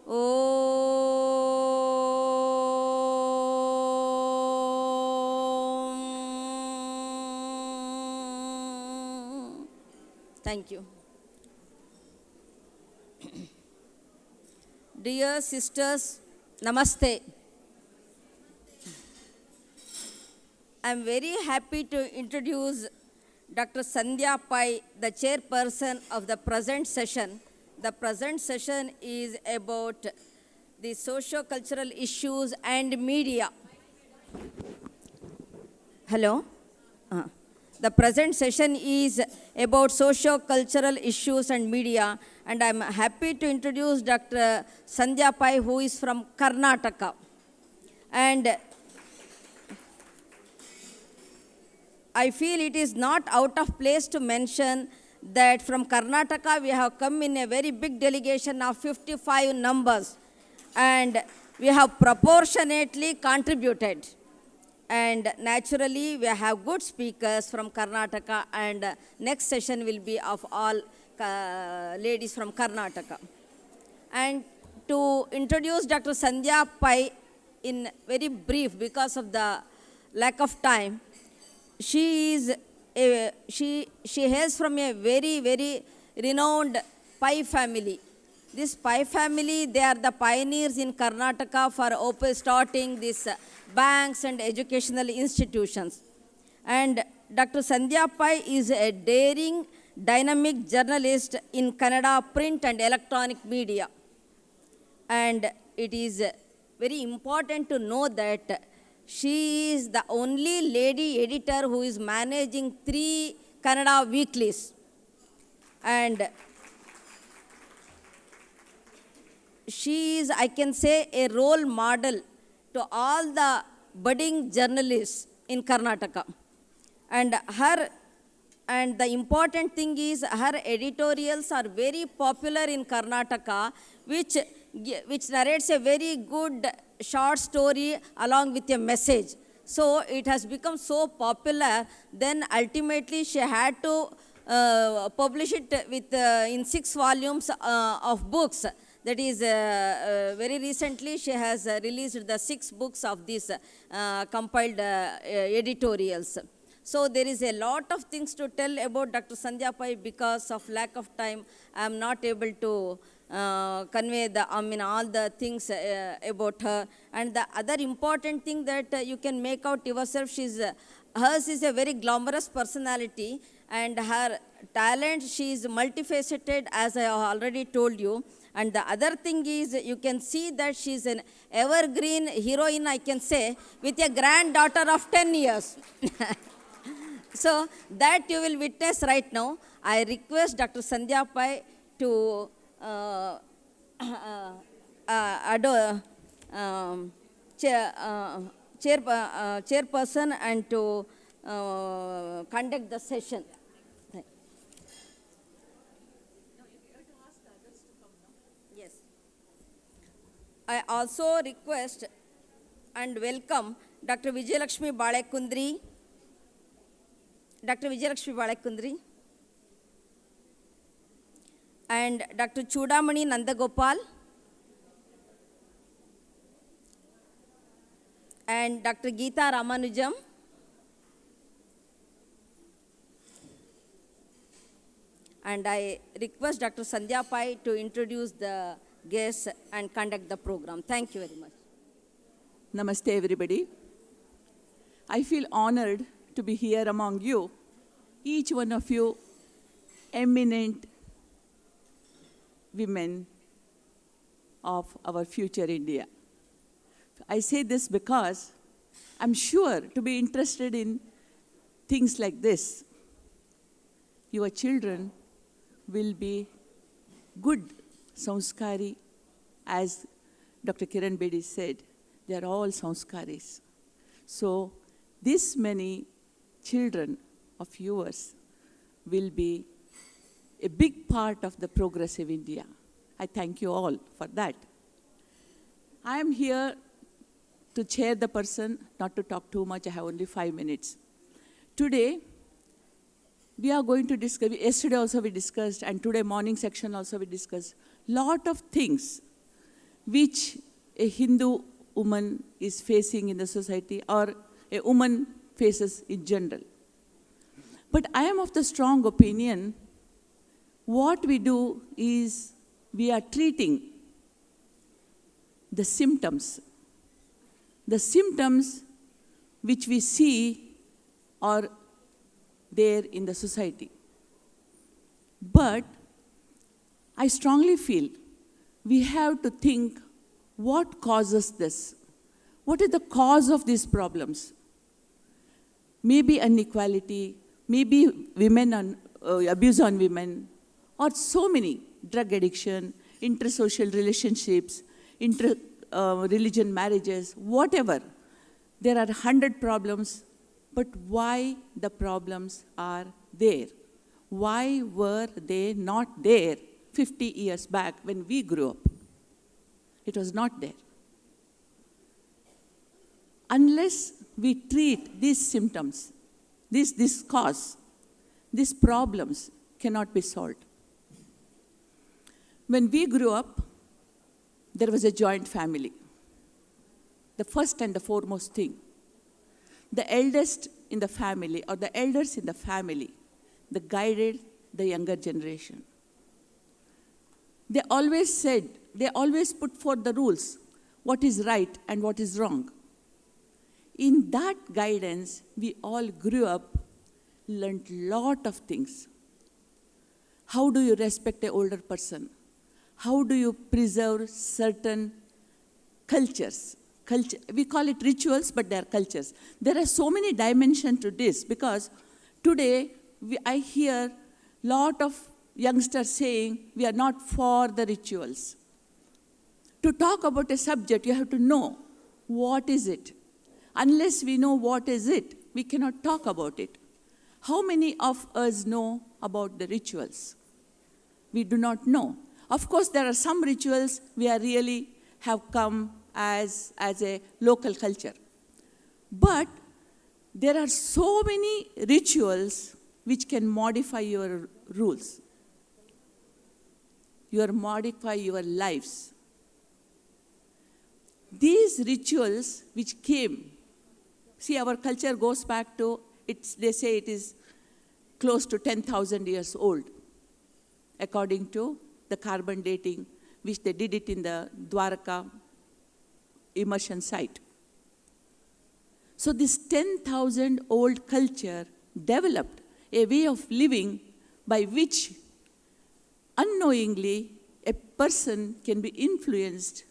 Om. Thank you. Dear sisters, Namaste. I am very happy to introduce Dr. Sandhya Pai, the chairperson of the present session. The present session is about the socio-cultural issues and media. Hello? The present session is about socio-cultural issues and media, and I'm happy to introduce Dr. Sandhya Pai, who is from Karnataka. And I feel it is not out of place to mention that from Karnataka we have come in a very big delegation of 55 numbers, and we have proportionately contributed. And naturally we have good speakers from Karnataka, and next session will be of all ladies from Karnataka. And to introduce Dr. Sandhya Pai in very brief because of the lack of time, she hails from a very, very renowned Pai family. This Pai family, they are the pioneers in Karnataka for starting these banks and educational institutions. And Dr. Sandhya Pai is a daring, dynamic journalist in Kannada print and electronic media. And it is very important to know that she is the only lady editor who is managing 3 Kannada weeklies. And she is, I can say, a role model to all the budding journalists in Karnataka. And the important thing is her editorials are very popular in Karnataka, which narrates a very good short story along with a message. So it has become so popular, then ultimately she had to publish it with, in 6 volumes of books. That is, very recently she has released the 6 books of these compiled editorials. So there is a lot of things to tell about Dr. Sandhya Pai. Because of lack of time, I am not able to convey all the things about her. And the other important thing that you can make out yourself, hers is a very glamorous personality, and her talent, she is multifaceted, as I have already told you. And the other thing is, you can see that she is an evergreen heroine, I can say, with a granddaughter of 10 years. So that you will witness right now. I request Dr. Sandhya Pai to chairperson and to conduct the session. Yes. I also request and welcome Dr. Vijayalakshmi Balekundri. Dr. Vijayalakshmi Balekundri. And Dr. Chudamani Nandagopal. And Dr. Geeta Ramanujam. And I request Dr. Sandhya Pai to introduce the guests and conduct the program. Thank you very much. Namaste, everybody. I feel honored to be here among you, each one of you eminent women of our future India. I say this because I'm sure to be interested in things like this. Your children will be good sanskari, as Dr. Kiran Bedi said, they are all sanskaris. So this many children of yours will be a big part of the progressive India. I thank you all for that. I am here to chair the person, not to talk too much. I have only 5 minutes. Today, we are going to discuss, yesterday also we discussed, and today morning section also we discussed, lot of things which a Hindu woman is facing in the society or a woman faces in general. But I am of the strong opinion, what we do is we are treating the symptoms. The symptoms which we see are there in the society. But I strongly feel we have to think what causes this? What is the cause of these problems? Maybe inequality, maybe abuse on women, or so many, drug addiction, intersocial relationships, religion marriages, whatever. There are 100 problems, but why the problems are there? Why were they not there 50 years back when we grew up? It was not there. Unless we treat these symptoms, this cause, these problems cannot be solved. When we grew up, there was a joint family. The first and the foremost thing. The eldest in the family, or the elders in the family, they guided the younger generation. They always said, they always put forth the rules, what is right and what is wrong. In that guidance, we all grew up, learned lot of things. How do you respect an older person? How do you preserve certain cultures? We call it rituals, but they are cultures. There are so many dimensions to this, because today I hear lot of youngsters saying we are not for the rituals. To talk about a subject, you have to know what is it. Unless we know what is it, we cannot talk about it. How many of us know about the rituals? We do not know. Of course, there are some rituals we are really have come as a local culture. But there are so many rituals which can modify your rules. Modify your lives. These rituals which came, see, our culture goes back to, they say it is close to 10,000 years old, according to the carbon dating, which they did it in the Dwarka immersion site. So this 10,000 old culture developed a way of living by which unknowingly a person can be influenced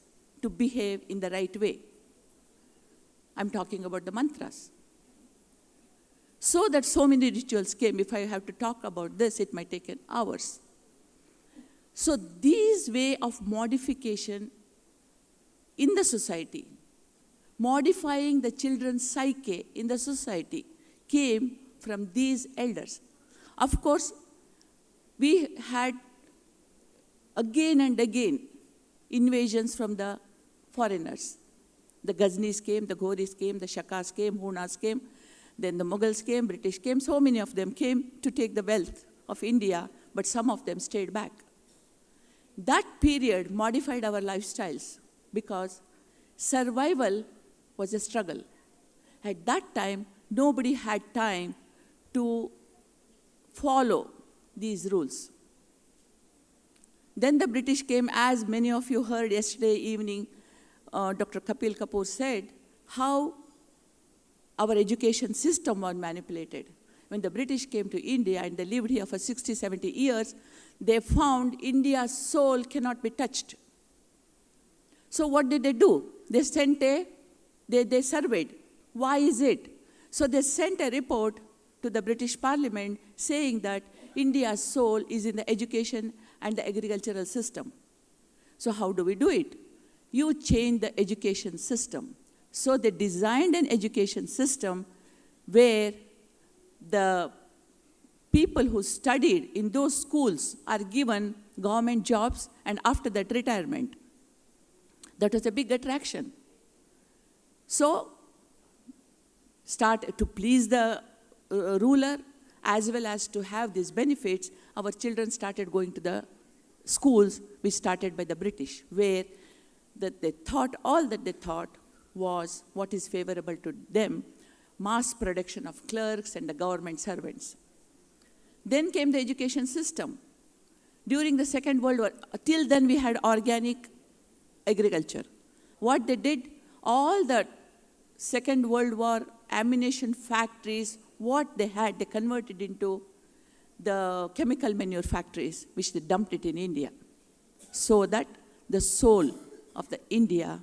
to behave in the right way. I'm talking about the mantras. So that so many rituals came. If I have to talk about this, it might take hours. So these way of modification in the society, modifying the children's psyche in the society, came from these elders. Of course, we had again and again invasions from the foreigners. The Ghaznis came, the Ghoris came, the Shakas came, Hunas came, then the Mughals came, British came, so many of them came to take the wealth of India, but some of them stayed back. That period modified our lifestyles because survival was a struggle. At that time, nobody had time to follow these rules. Then the British came, as many of you heard yesterday evening, Dr. Kapil Kapoor said, how our education system was manipulated. When the British came to India and they lived here for 60, 70 years, they found India's soul cannot be touched. So what did they do? They sent they surveyed. Why is it? So they sent a report to the British Parliament saying that India's soul is in the education and the agricultural system. So how do we do it? You change the education system. So they designed an education system where the people who studied in those schools are given government jobs and after that retirement. That was a big attraction. So, start to please the ruler as well as to have these benefits, our children started going to the schools which started by the British, where that they thought, all that they thought was what is favorable to them, mass production of clerks and the government servants. Then came the education system. During the Second World War, till then we had organic agriculture. What they did, all the Second World War ammunition factories, what they had, they converted into the chemical manure factories, which they dumped it in India, so that the soul of the India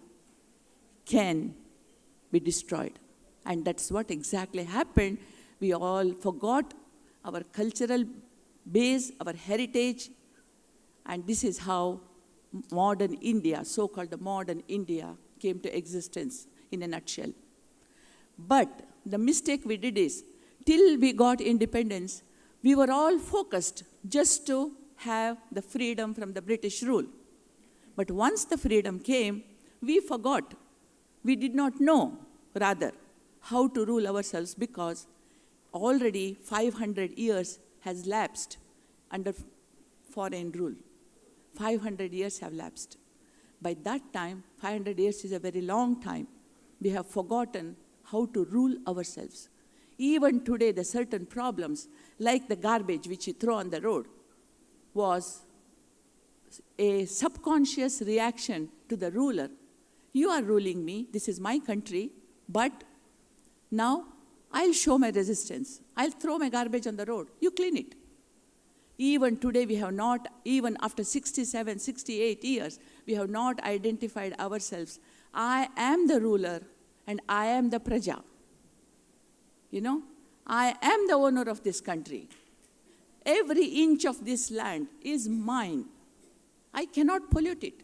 can be destroyed. And that's what exactly happened. We all forgot our cultural base, our heritage, and this is how modern India, so-called the modern India, came to existence in a nutshell. But the mistake we did is, till we got independence, we were all focused just to have the freedom from the British rule. But once the freedom came, we forgot. We did not know, rather, how to rule ourselves, because already 500 years has lapsed under foreign rule. 500 years have lapsed. By that time, 500 years is a very long time. We have forgotten how to rule ourselves. Even today, the certain problems, like the garbage which you throw on the road, was a subconscious reaction to the ruler. You are ruling me, this is my country, but now I'll show my resistance. I'll throw my garbage on the road. You clean it. Even today, we have not, even after 67, 68 years, we have not identified ourselves. I am the ruler and I am the praja. You know, I am the owner of this country. Every inch of this land is mine. I cannot pollute it.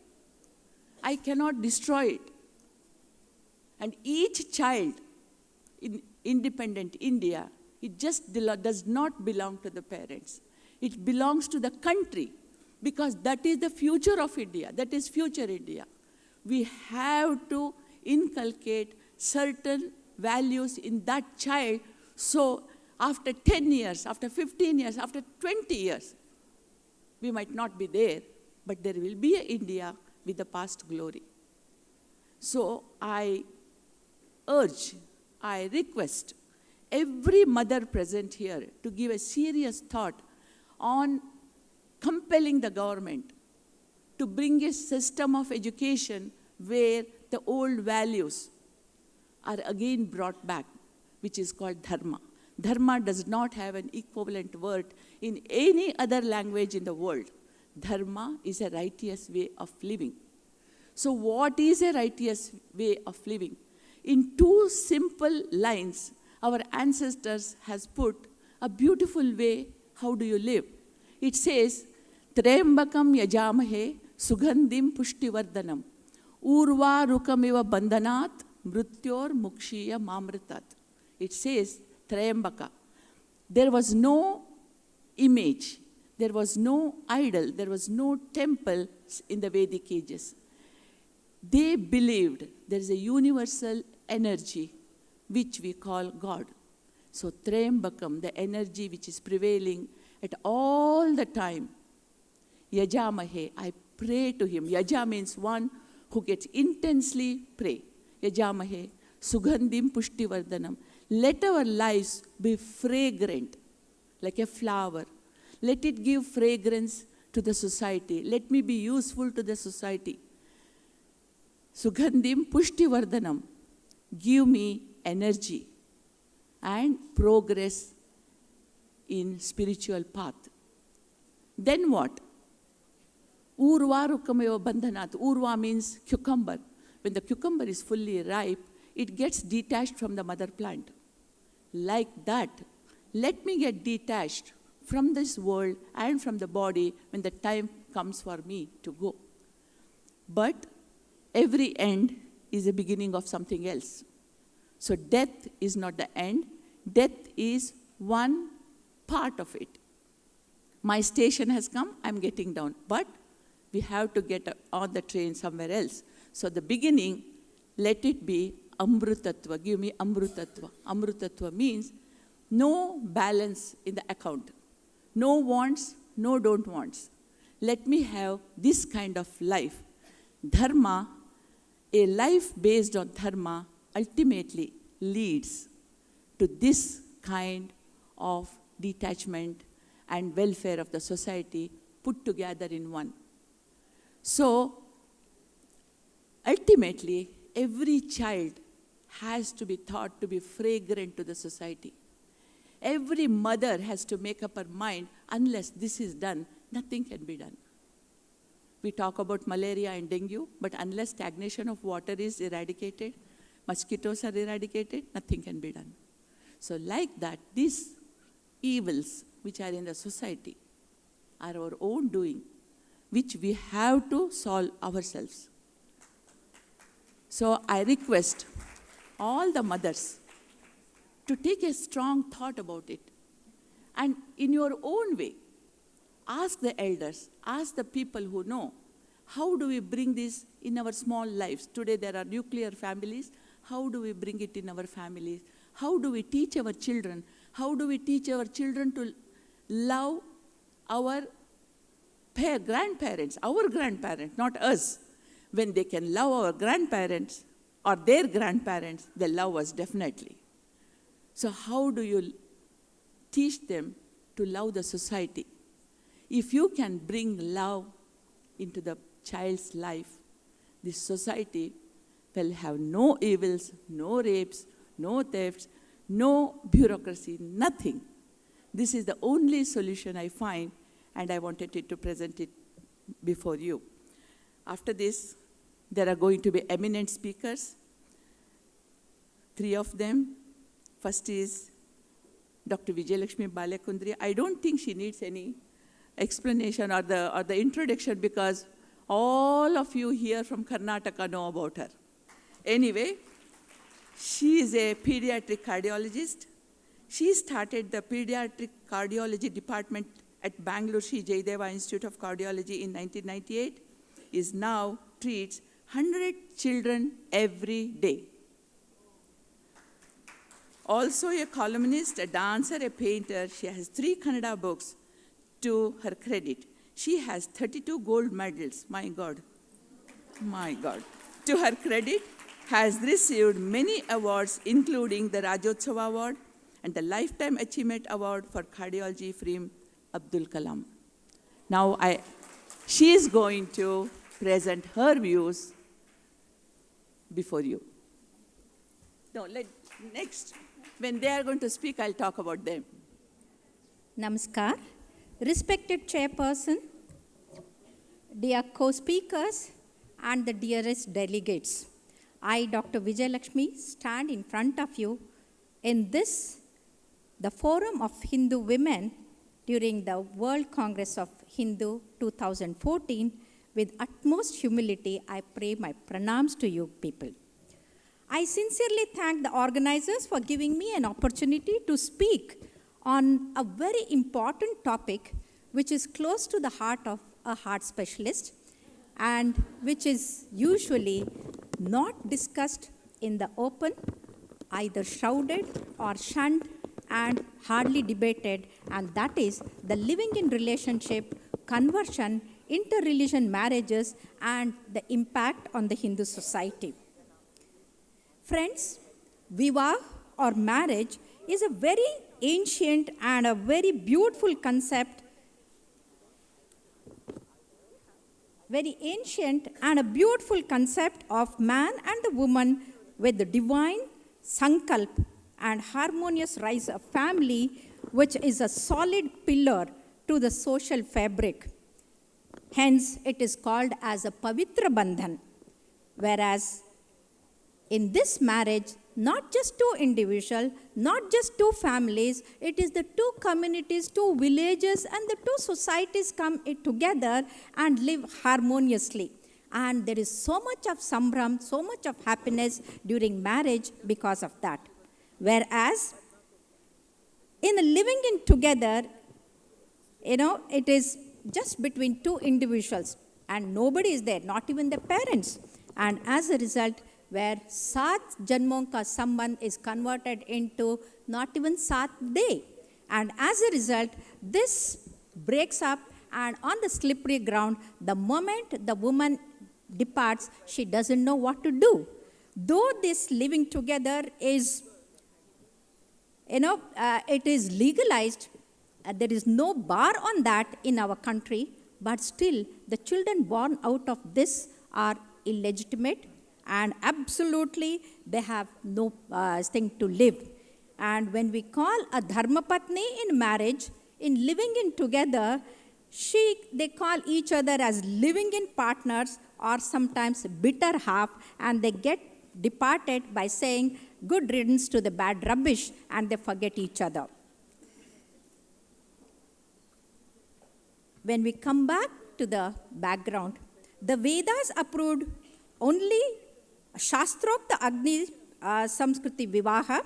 I cannot destroy it. And each child in independent India, it just does not belong to the parents. It belongs to the country, because that is the future of India. That is future India. We have to inculcate certain values in that child, so after 10 years, after 15 years, after 20 years, we might not be there, but there will be an India with the past glory. So I urge, I request every mother present here to give a serious thought on compelling the government to bring a system of education where the old values are again brought back, which is called dharma. Dharma does not have an equivalent word in any other language in the world. Dharma is a righteous way of living. So what is a righteous way of living? In two simple lines, our ancestors has put a beautiful way. How do you live? It says, Trembakam yajamahe sugandhim pushtivardhanam urva rukamiva bandhanat mrutyor mukshiya mamritat. It says, Trembaka. There was no image, there was no idol, there was no temple in the Vedic ages. They believed there is a universal energy which we call God. So Trembakam, the energy which is prevailing at all the time. Yajamahe, I pray to him. Yaja means one who gets intensely pray. Yajamahe, sugandhim pushtivardhanam. Let our lives be fragrant, like a flower. Let it give fragrance to the society. Let me be useful to the society. Sugandhim pushtivardhanam. Give me energy and progress in spiritual path. Then what? Urva rukameva bandhanat. Urva means cucumber. When the cucumber is fully ripe, it gets detached from the mother plant. Like that, let me get detached from this world and from the body when the time comes for me to go. But every end is the beginning of something else. So death is not the end. Death is one part of it. My station has come, I'm getting down. But we have to get on the train somewhere else. So the beginning, let it be amrutatva. Give me amrutatva. Amrutatva means no balance in the account. No wants, no don't wants. Let me have this kind of life. Dharma A life based on dharma ultimately leads to this kind of detachment and welfare of the society put together in one. So, ultimately, every child has to be thought to be fragrant to the society. Every mother has to make up her mind, unless this is done, nothing can be done. We talk about malaria and dengue, but unless stagnation of water is eradicated, mosquitoes are eradicated, nothing can be done. So like that, these evils which are in the society are our own doing, which we have to solve ourselves. So I request all the mothers to take a strong thought about it. And in your own way, ask the elders, ask the people who know, how do we bring this in our small lives? Today there are nuclear families. How do we bring it in our families? How do we teach our children? How do we teach our children to love our grandparents, not us? When they can love our grandparents or their grandparents, they love us definitely. So how do you teach them to love the society? If you can bring love into the child's life, this society will have no evils, no rapes, no thefts, no bureaucracy, nothing. This is the only solution I find, and I wanted to present it before you. After this, there are going to be eminent speakers, 3 of them. First is Dr. Vijayalakshmi Balekundri. I don't think she needs any explanation or the introduction, because all of you here from Karnataka know about her. Anyway, she is a pediatric cardiologist. She started the pediatric cardiology department at Bangalore Sri Jayadeva Institute of Cardiology in 1998. Is now treats 100 children every day. Also a columnist, a dancer, a painter. She has 3 Kannada books to her credit. She has 32 gold medals, my God. To her credit, has received many awards, including the Rajyotsava Award and the Lifetime Achievement Award for Cardiology from Abdul Kalam. Now, she is going to present her views before you. Next, when they are going to speak, I'll talk about them. Namaskar. Respected Chairperson, dear co-speakers, and the dearest delegates, I, Dr. Vijayalakshmi, stand in front of you in this, the Forum of Hindu Women during the World Congress of Hindu 2014. With utmost humility, I pray my pranams to you people. I sincerely thank the organizers for giving me an opportunity to speak on a very important topic which is close to the heart of a heart specialist and which is usually not discussed in the open, either shrouded or shunned and hardly debated, and that is the living in relationship, conversion, inter-religion marriages, and the impact on the Hindu society. Friends, Vivah or marriage is a very ancient and a very beautiful concept, of man and the woman with the divine sankalp and harmonious rise of family, which is a solid pillar to the social fabric. Hence, it is called as a Pavitra Bandhan, whereas in this marriage, not just 2 individuals, not just 2 families, it is the 2 communities, 2 villages, and the 2 societies come together and live harmoniously. And there is so much of sambram, so much of happiness during marriage because of that. Whereas, in the living in together, it is just between 2 individuals, and nobody is there, not even the parents. And as a result, where Saat Janmon Ka Sambandh is converted into not even Saat Day. And as a result, this breaks up, and on the slippery ground, the moment the woman departs, she doesn't know what to do. Though this living together is, it is legalized, there is no bar on that in our country, but still the children born out of this are illegitimate and absolutely they have no thing to live. And when we call a dharmapatni in marriage, in living in together, they call each other as living in partners or sometimes bitter half, and they get departed by saying good riddance to the bad rubbish, and they forget each other. When we come back to the background, the Vedas approved only Shastrokta Agni Samskriti Vivaha,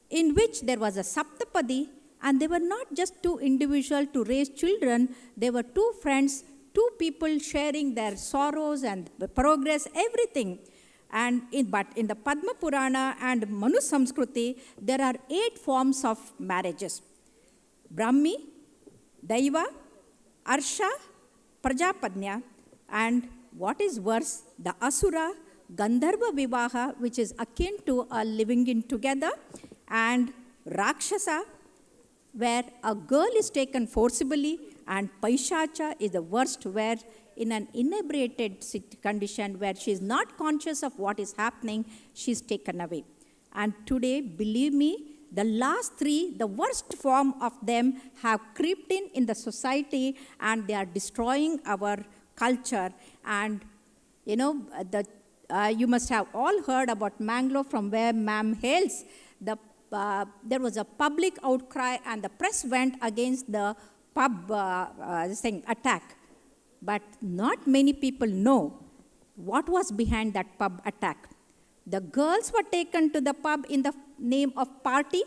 in which there was a Saptapadi, and they were not just two individuals to raise children, they were two friends, two people sharing their sorrows and progress, everything. But in the Padma Purana and Manu Samskruti, there are 8 forms of marriages. Brahmi, Daiva, Arsha, Prajapadnya, and what is worse, the Asura, Gandharva Vivaha, which is akin to a living in together, and Rakshasa, where a girl is taken forcibly, and Paishacha is the worst, where in an inebriated condition where she is not conscious of what is happening, she is taken away. And today, believe me, the last 3, the worst form of them, have creeped in the society, and they are destroying our culture. And you must have all heard about Mangalore, from where ma'am hails. There was a public outcry, and the press went against the pub attack. But not many people know what was behind that pub attack. The girls were taken to the pub in the name of party,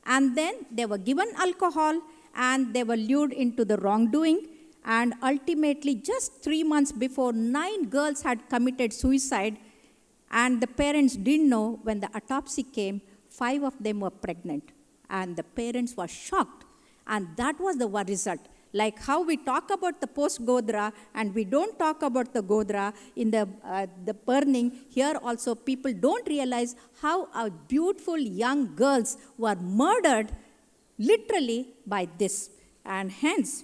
and then they were given alcohol, and they were lured into the wrongdoing. And ultimately, just 3 months before, 9 girls had committed suicide, and the parents didn't know. When the autopsy came, 5 of them were pregnant, and the parents were shocked. And that was the result. Like how we talk about the post-Godra and we don't talk about the Godra in the burning, here also people don't realize how our beautiful young girls were murdered literally by this. And hence,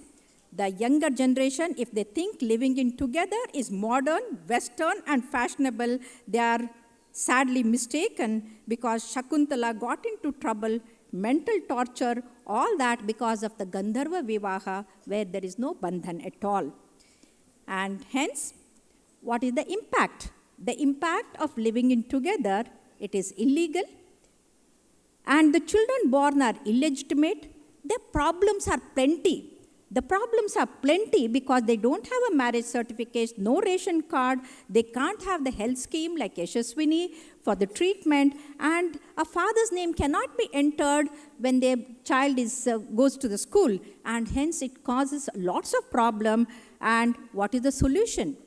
the younger generation, if they think living in together is modern, Western, and fashionable, they are sadly mistaken, because Shakuntala got into trouble, mental torture, all that because of the Gandharva Vivaha, where there is no bandhan at all. And hence, what is the impact? The impact of living in together, it is illegal, and the children born are illegitimate. Their problems are plenty. The problems are plenty because they don't have a marriage certificate, no ration card, they can't have the health scheme like Yashaswini for the treatment, and a father's name cannot be entered when their child goes to the school, and hence it causes lots of problem. And what is the solution?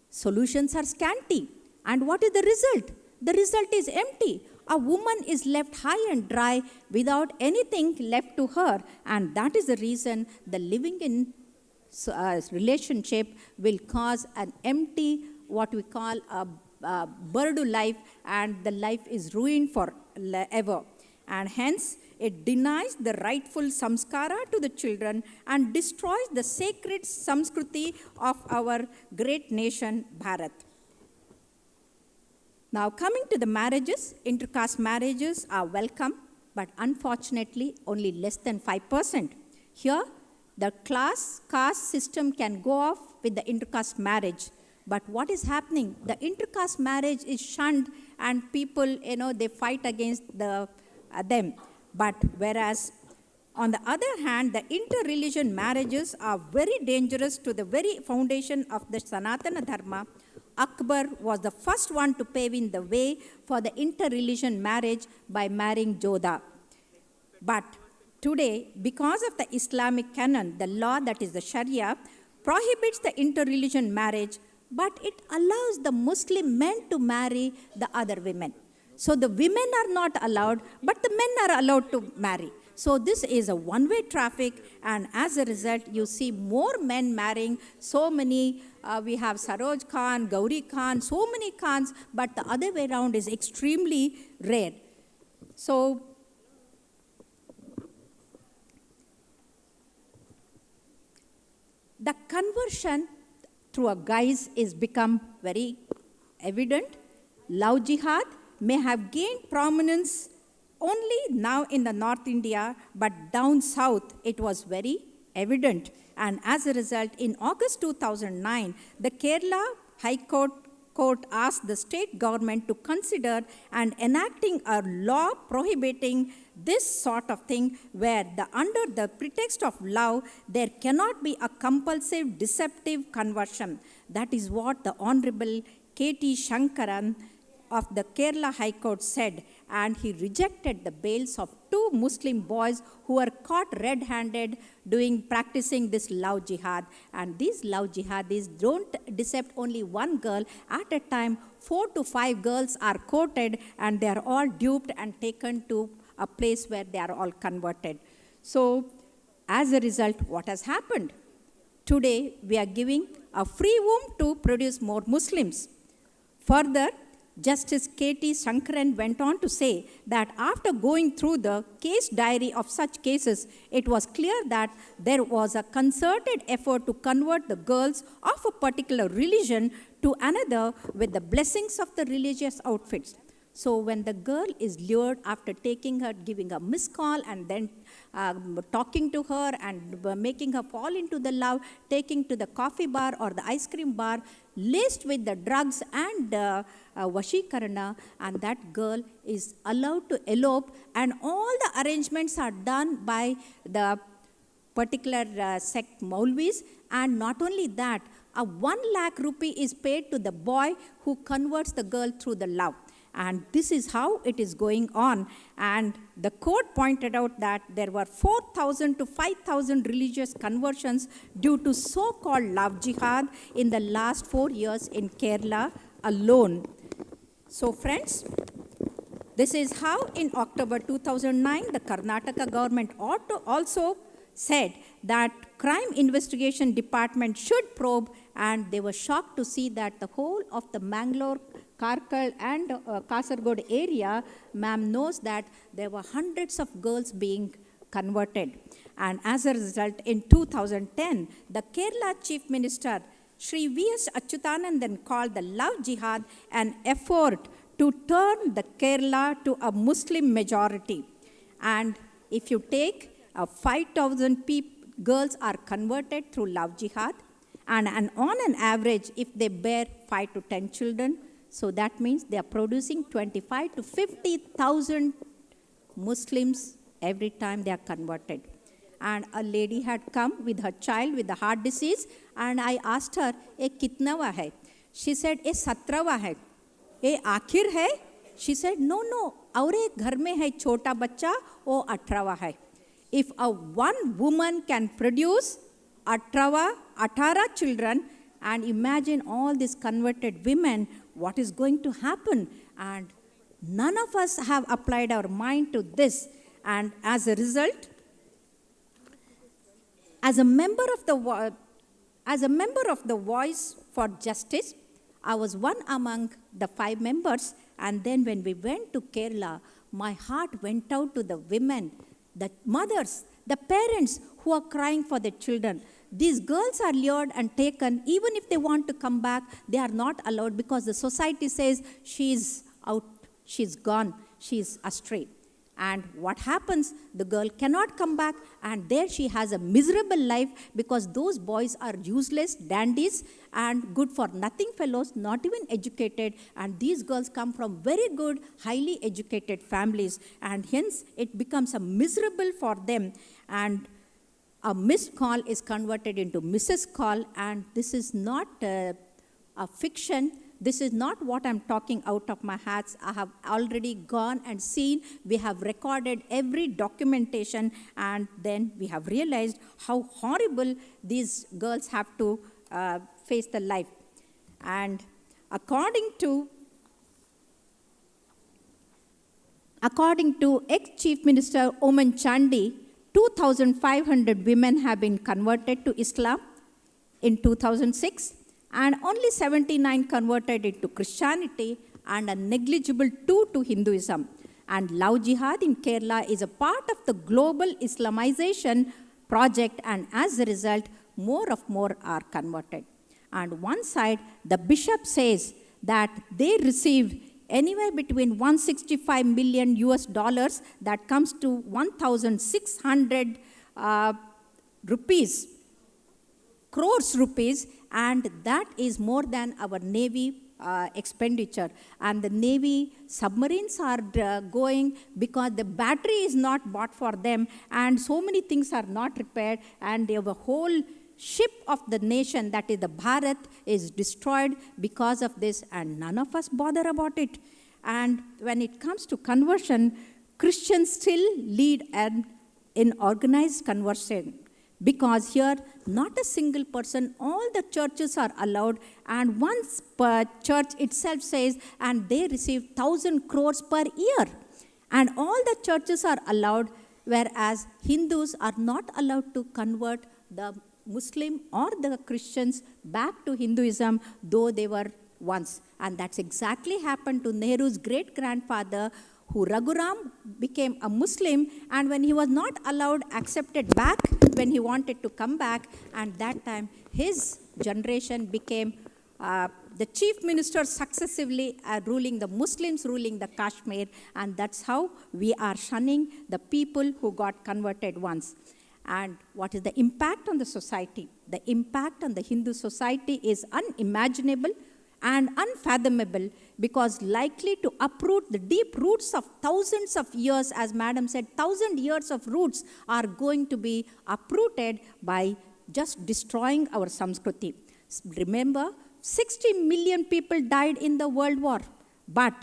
Solutions are scanty. And what is the result? The result is empty. A woman is left high and dry without anything left to her, and that is the reason the living in relationship will cause an empty, what we call a burdu life, and the life is ruined forever. And hence, it denies the rightful samskara to the children and destroys the sacred samskruti of our great nation, Bharat. Now, coming to the marriages, intercaste marriages are welcome, but unfortunately, only less than 5%. Here, the caste system can go off with the intercaste marriage. But what is happening? The intercaste marriage is shunned, and people, they fight against them. But whereas, on the other hand, the inter-religion marriages are very dangerous to the very foundation of the Sanatana Dharma. Akbar was the first one to pave in the way for the inter-religion marriage by marrying Jodha. But today, because of the Islamic canon, the law that is the Sharia, prohibits the inter-religion marriage, but it allows the Muslim men to marry the other women. So the women are not allowed, but the men are allowed to marry. So this is a one-way traffic, and as a result, you see more men marrying so many. We have Saroj Khan, Gauri Khan, so many Khans, but the other way around is extremely rare. So the conversion through a guise is become very evident. Love jihad may have gained prominence only now in the North India, but down south it was very evident. And as a result, in August 2009, the Kerala High Court asked the state government to consider and enacting a law prohibiting this sort of thing, where under the pretext of love, there cannot be a compulsive, deceptive conversion. That is what the Honorable K.T. Shankaran of the Kerala High Court said, and he rejected the bails of 2 Muslim boys who were caught red-handed practicing this love jihad. And these love jihadis don't decept only one girl. At a time, 4 to 5 girls are courted, and they are all duped and taken to a place where they are all converted. So, as a result, what has happened? Today, we are giving a free womb to produce more Muslims. Further, Justice K.T. Shankaran went on to say that after going through the case diary of such cases, it was clear that there was a concerted effort to convert the girls of a particular religion to another with the blessings of the religious outfits. So when the girl is lured after taking her, giving a missed call, and then talking to her and making her fall into the love, taking to the coffee bar or the ice cream bar, laced with the drugs and Vashikarana, and that girl is allowed to elope, and all the arrangements are done by the particular sect Maulvis. And not only that, a 1 lakh rupee is paid to the boy who converts the girl through the love. And this is how it is going on. And the court pointed out that there were 4,000 to 5,000 religious conversions due to so-called love jihad in the last 4 years in Kerala alone. So friends, this is how in October 2009, the Karnataka government also said that crime investigation department should probe, and they were shocked to see that the whole of the Mangalore, Karkal and Kasargod area, ma'am knows that there were hundreds of girls being converted. And as a result, in 2010, the Kerala Chief Minister, Sri V.S. Achyutanandan, called the love jihad an effort to turn the Kerala to a Muslim majority. And if you take 5,000 girls are converted through love jihad, and on an average, if they bear 5 to 10 children, so that means they are producing 25 to 50,000 Muslims every time they are converted. And a lady had come with her child with a heart disease, and I asked her, "Ye kitnawa hai?" She said, "Ye 17वां hai." "Ye आखिर hai?" She said, "No, और एक घर में है छोटा बच्चा, वो 18वां hai." If one woman can produce 18 children, and imagine all these converted women, what is going to happen? And none of us have applied our mind to this. And as a result, as a member of the Voice for Justice, I was one among the 5 members. And then when we went to Kerala, my heart went out to the women, the mothers, the parents who are crying for their children. These girls are lured and taken. Even if they want to come back, they are not allowed because the society says she's out, she's gone, she's astray. And what happens? The girl cannot come back, and there she has a miserable life because those boys are useless dandies and good for nothing fellows, not even educated. And these girls come from very good, highly educated families, and hence it becomes a miserable for them. And a missed call is converted into Mrs. Call, and this is not a fiction. This is not what I'm talking out of my hats. I have already gone and seen. We have recorded every documentation, and then we have realized how horrible these girls have to face the life. And according to According to ex-Chief Minister Oman Chandi, 2,500 women have been converted to Islam in 2006, and only 79 converted into Christianity, and a negligible 2 to Hinduism. And Love Jihad in Kerala is a part of the global Islamization project, and as a result, more are converted. And one side, the bishop says that they receive anywhere between 165 million US dollars, that comes to 1,600 crores rupees, and that is more than our Navy expenditure. And the Navy submarines are going because the battery is not bought for them, and so many things are not repaired, and they have a whole ship of the nation, that is the Bharat, is destroyed because of this, and none of us bother about it. And when it comes to conversion, Christians still lead in organized conversion, because here not a single person, all the churches are allowed, and once per church itself says, and they receive 1,000 crores per year, and all the churches are allowed, whereas Hindus are not allowed to convert the Muslim or the Christians back to Hinduism, though they were once. And that's exactly happened to Nehru's great-grandfather, who Raghuram became a Muslim, and when he was not allowed, accepted back when he wanted to come back, and that time his generation became the chief minister successively ruling the Muslims, ruling the Kashmir, and that's how we are shunning the people who got converted once. And what is the impact on the society? The impact on the Hindu society is unimaginable and unfathomable, because likely to uproot the deep roots of thousands of years, as Madam said, 1,000 years of roots are going to be uprooted by just destroying our Samskriti. Remember, 60 million people died in the World War, but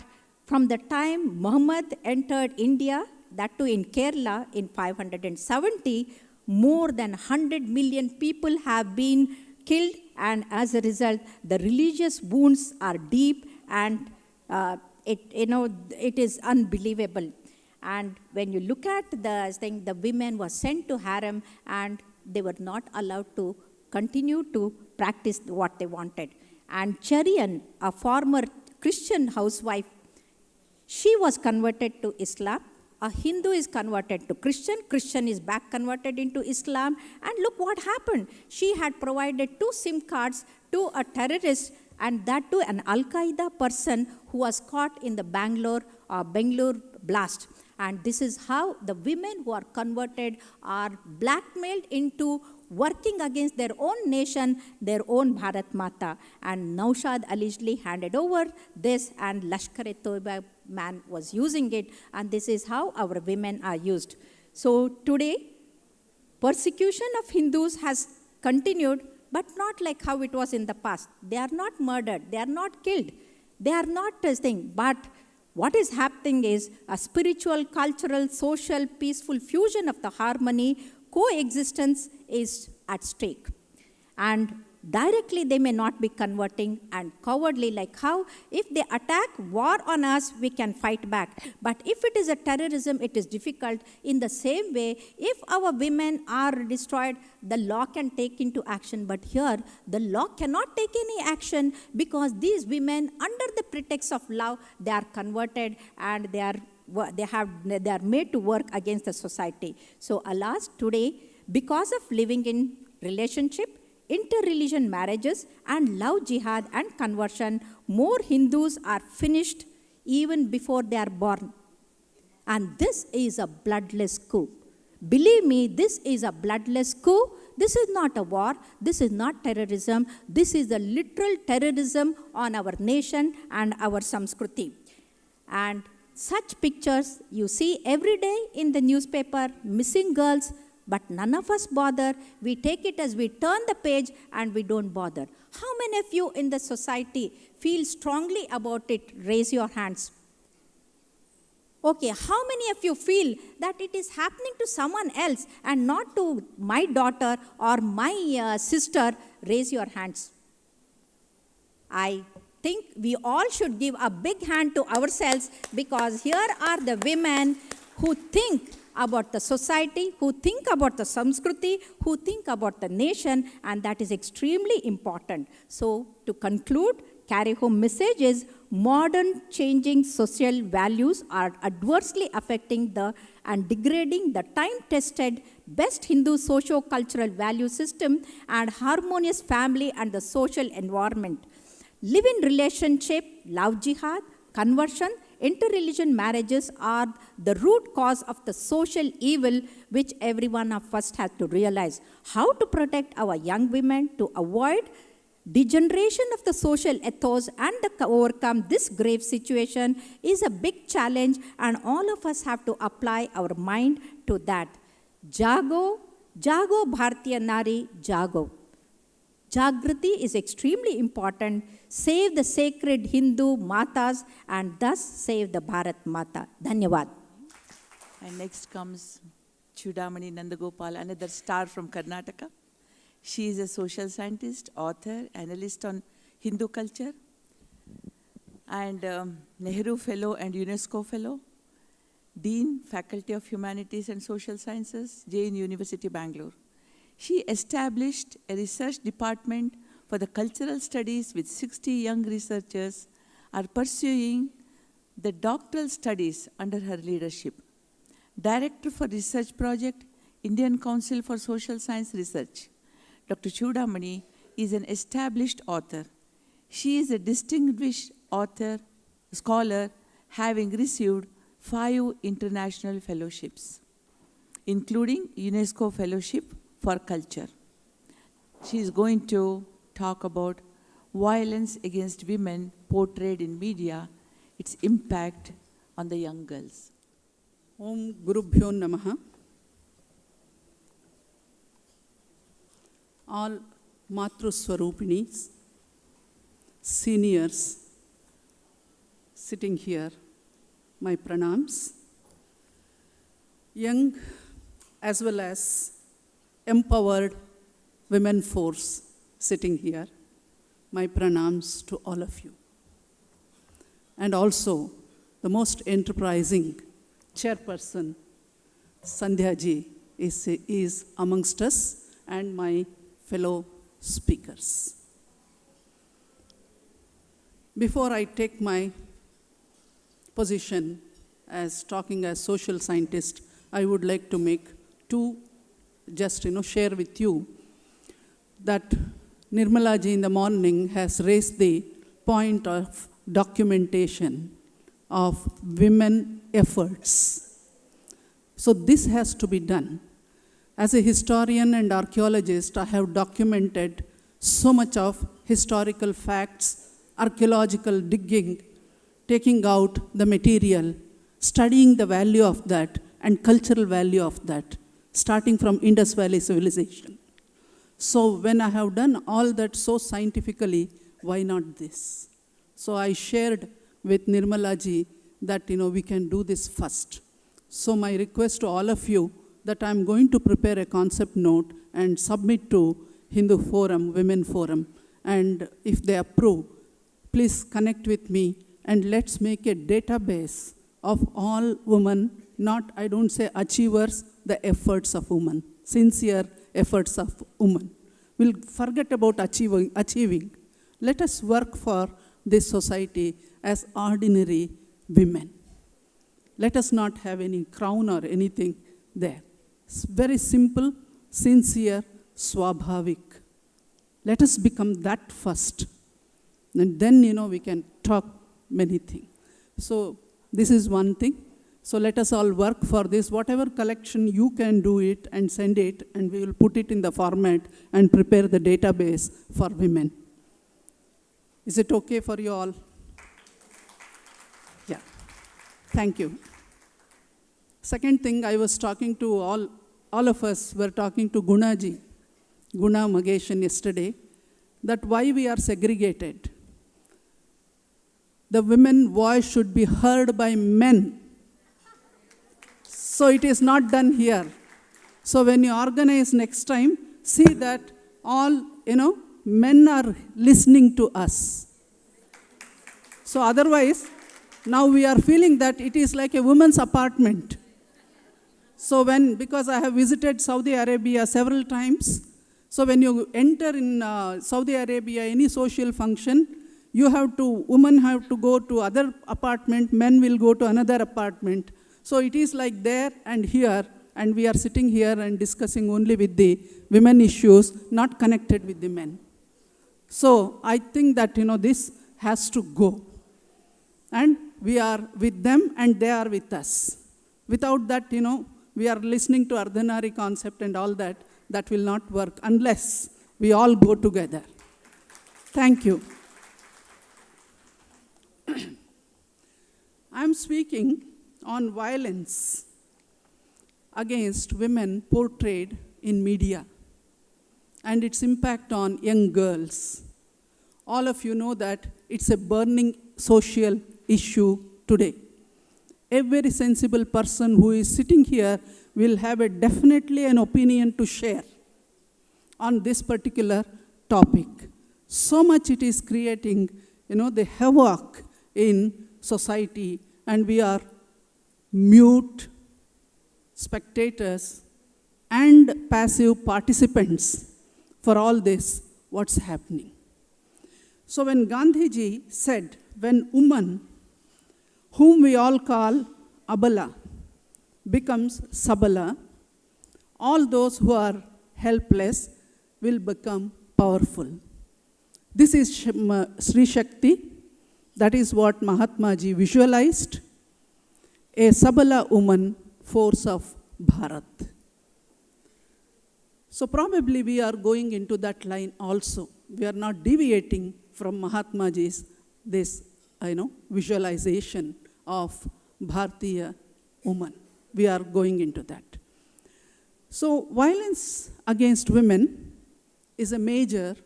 from the time Muhammad entered India, that too in Kerala in 570, more than 100 million people have been killed, and as a result, the religious wounds are deep, and it is unbelievable. And when you look at the thing, the women were sent to harem, and they were not allowed to continue to practice what they wanted. And Cherian, a former Christian housewife, she was converted to Islam. A Hindu is converted to Christian, Christian is back converted into Islam, and look what happened. She had provided 2 SIM cards to a terrorist, and that too an Al-Qaeda person who was caught in the Bangalore blast. And this is how the women who are converted are blackmailed into working against their own nation, their own Bharat Mata. And Naushad allegedly handed over this, and Lashkar-e-Toiba man was using it, and this is how our women are used. So today, persecution of Hindus has continued, but not like how it was in the past. They are not murdered, they are not killed, they are not this thing, but what is happening is a spiritual, cultural, social, peaceful fusion of the harmony, coexistence is at stake. And directly they may not be converting, and cowardly, like how if they attack war on us, we can fight back. But if it is a terrorism, it is difficult. In the same way, if our women are destroyed, the law can take into action. But here, the law cannot take any action, because these women, under the pretext of love, they are converted, and they are made to work against the society. So alas, today, because of living in relationship, inter-religion marriages, and love jihad and conversion, more Hindus are finished even before they are born. And this is a bloodless coup. Believe me, this is a bloodless coup. This is not a war. This is not terrorism. This is a literal terrorism on our nation and our Samskriti. And such pictures you see every day in the newspaper, missing girls, but none of us bother. We take it as we turn the page and we don't bother. How many of you in the society feel strongly about it? Raise your hands. Okay, how many of you feel that it is happening to someone else and not to my daughter or my sister? Raise your hands. I think we all should give a big hand to ourselves, because here are the women who think about the society, who think about the Samskruti, who think about the nation, and that is extremely important. So, to conclude, carry home message is modern changing social values are adversely affecting and degrading the time-tested best Hindu socio-cultural value system and harmonious family and the social environment. Live-in relationship, love jihad, conversion, interreligion marriages are the root cause of the social evil which every one of us has to realize. How to protect our young women to avoid degeneration of the social ethos and overcome this grave situation is a big challenge, and all of us have to apply our mind to that. Jago, Jago Bharatiya Nari, Jago. Jagrati is extremely important. Save the sacred Hindu Matas and thus save the Bharat Mata. Dhanyavad. And next comes Chudamani Nandagopal, another star from Karnataka. She is a social scientist, author, analyst on Hindu culture, and Nehru Fellow and UNESCO Fellow, Dean, Faculty of Humanities and Social Sciences, Jain University, Bangalore. She established a research department for the cultural studies with 60 young researchers are pursuing the doctoral studies under her leadership. Director for Research Project, Indian Council for Social Science Research. Dr. Chudamani is an established author. She is a distinguished author, scholar, having received 5 international fellowships, including UNESCO Fellowship for Culture. She is going to talk about violence against women portrayed in media, its impact on the young girls. Om Gurubhyo Namaha. All Matru Swarupinis, seniors sitting here, my pranams. Young as well as empowered women force sitting here, my pranams to all of you. And also the most enterprising chairperson, Sandhya ji, is amongst us, and my fellow speakers. Before I take my position as talking as social scientist, I would like to make share with you that Nirmala ji in the morning has raised the point of documentation of women efforts. So this has to be done. As a historian and archaeologist, I have documented so much of historical facts, archaeological digging, taking out the material, studying the value of that and cultural value of that, starting from Indus Valley civilization. So when I have done all that so scientifically, why not this? So I shared with Nirmala ji that we can do this first. So my request to all of you that I'm going to prepare a concept note and submit to Hindu Forum, Women Forum, and if they approve, please connect with me and let's make a database of all women, I don't say achievers, the efforts of women, sincere efforts of women. We'll forget about achieving. Let us work for this society as ordinary women. Let us not have any crown or anything there. It's very simple, sincere, swabhavik. Let us become that first. And then, we can talk many things. So this is one thing. So let us all work for this. Whatever collection you can do it and send it, and we will put it in the format and prepare the database for women. Is it okay for you all? Yeah. Thank you. Second thing, I was talking to all of us were talking to Guna Mageshan yesterday, that why we are segregated. The women's voice should be heard by men. So it is not done here. So when you organize next time, see that all, men are listening to us. So otherwise, now we are feeling that it is like a woman's apartment. So because I have visited Saudi Arabia several times, so when you enter in Saudi Arabia, any social function, women have to go to other apartment, men will go to another apartment. So it is like there and here, and we are sitting here and discussing only with the women issues, not connected with the men. So I think that, this has to go. And we are with them and they are with us. Without that, we are listening to Ardhanari concept and all that, that will not work unless we all go together. Thank you. I am speaking on violence against women portrayed in media and its impact on young girls. All of you know that it's a burning social issue today. Every sensible person who is sitting here will have definitely an opinion to share on this particular topic. So much it is creating, the havoc in society, and we are mute spectators and passive participants for all this, what's happening. So when Gandhiji said, when woman, whom we all call Abala, becomes Sabala, all those who are helpless will become powerful. This is Sri Shakti. That is what Mahatma Ji visualized. A Sabala woman, force of Bharat. So probably we are going into that line also. We are not deviating from Mahatma Ji's visualization of Bharatiya woman. We are going into that. So violence against women is a major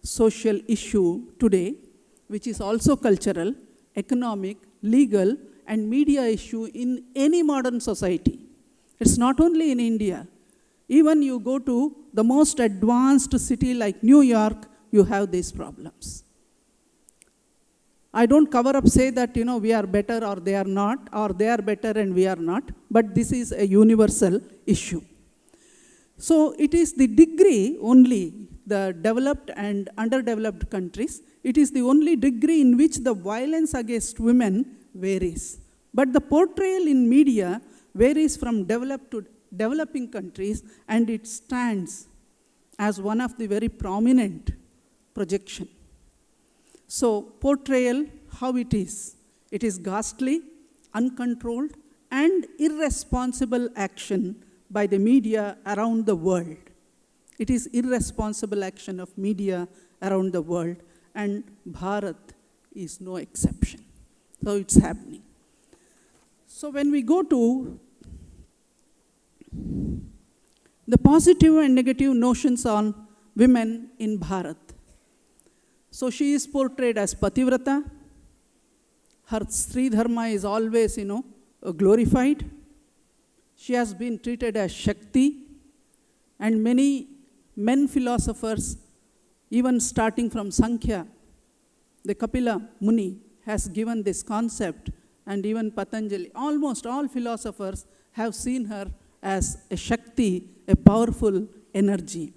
social issue today, which is also cultural, economic, legal, and media issue in any modern society. It's not only in India. Even you go to the most advanced city like New York, you have these problems. I don't cover up, say that, we are better or they are not, or they are better and we are not, but this is a universal issue. So it is the degree only, the developed and underdeveloped countries, it is the only degree in which the violence against women varies. But the portrayal in media varies from developed to developing countries, and it stands as one of the very prominent projection. So portrayal, how it is ghastly, uncontrolled, and irresponsible action by the media around the world. It is irresponsible action of media around the world, and Bharat is no exception. So it's happening. So when we go to the positive and negative notions on women in Bharat. So she is portrayed as Pativrata. Her Sri Dharma is always, glorified. She has been treated as Shakti. And many men philosophers, even starting from Sankhya, the Kapila Muni has given this concept, and even Patanjali, almost all philosophers have seen her as a Shakti, a powerful energy.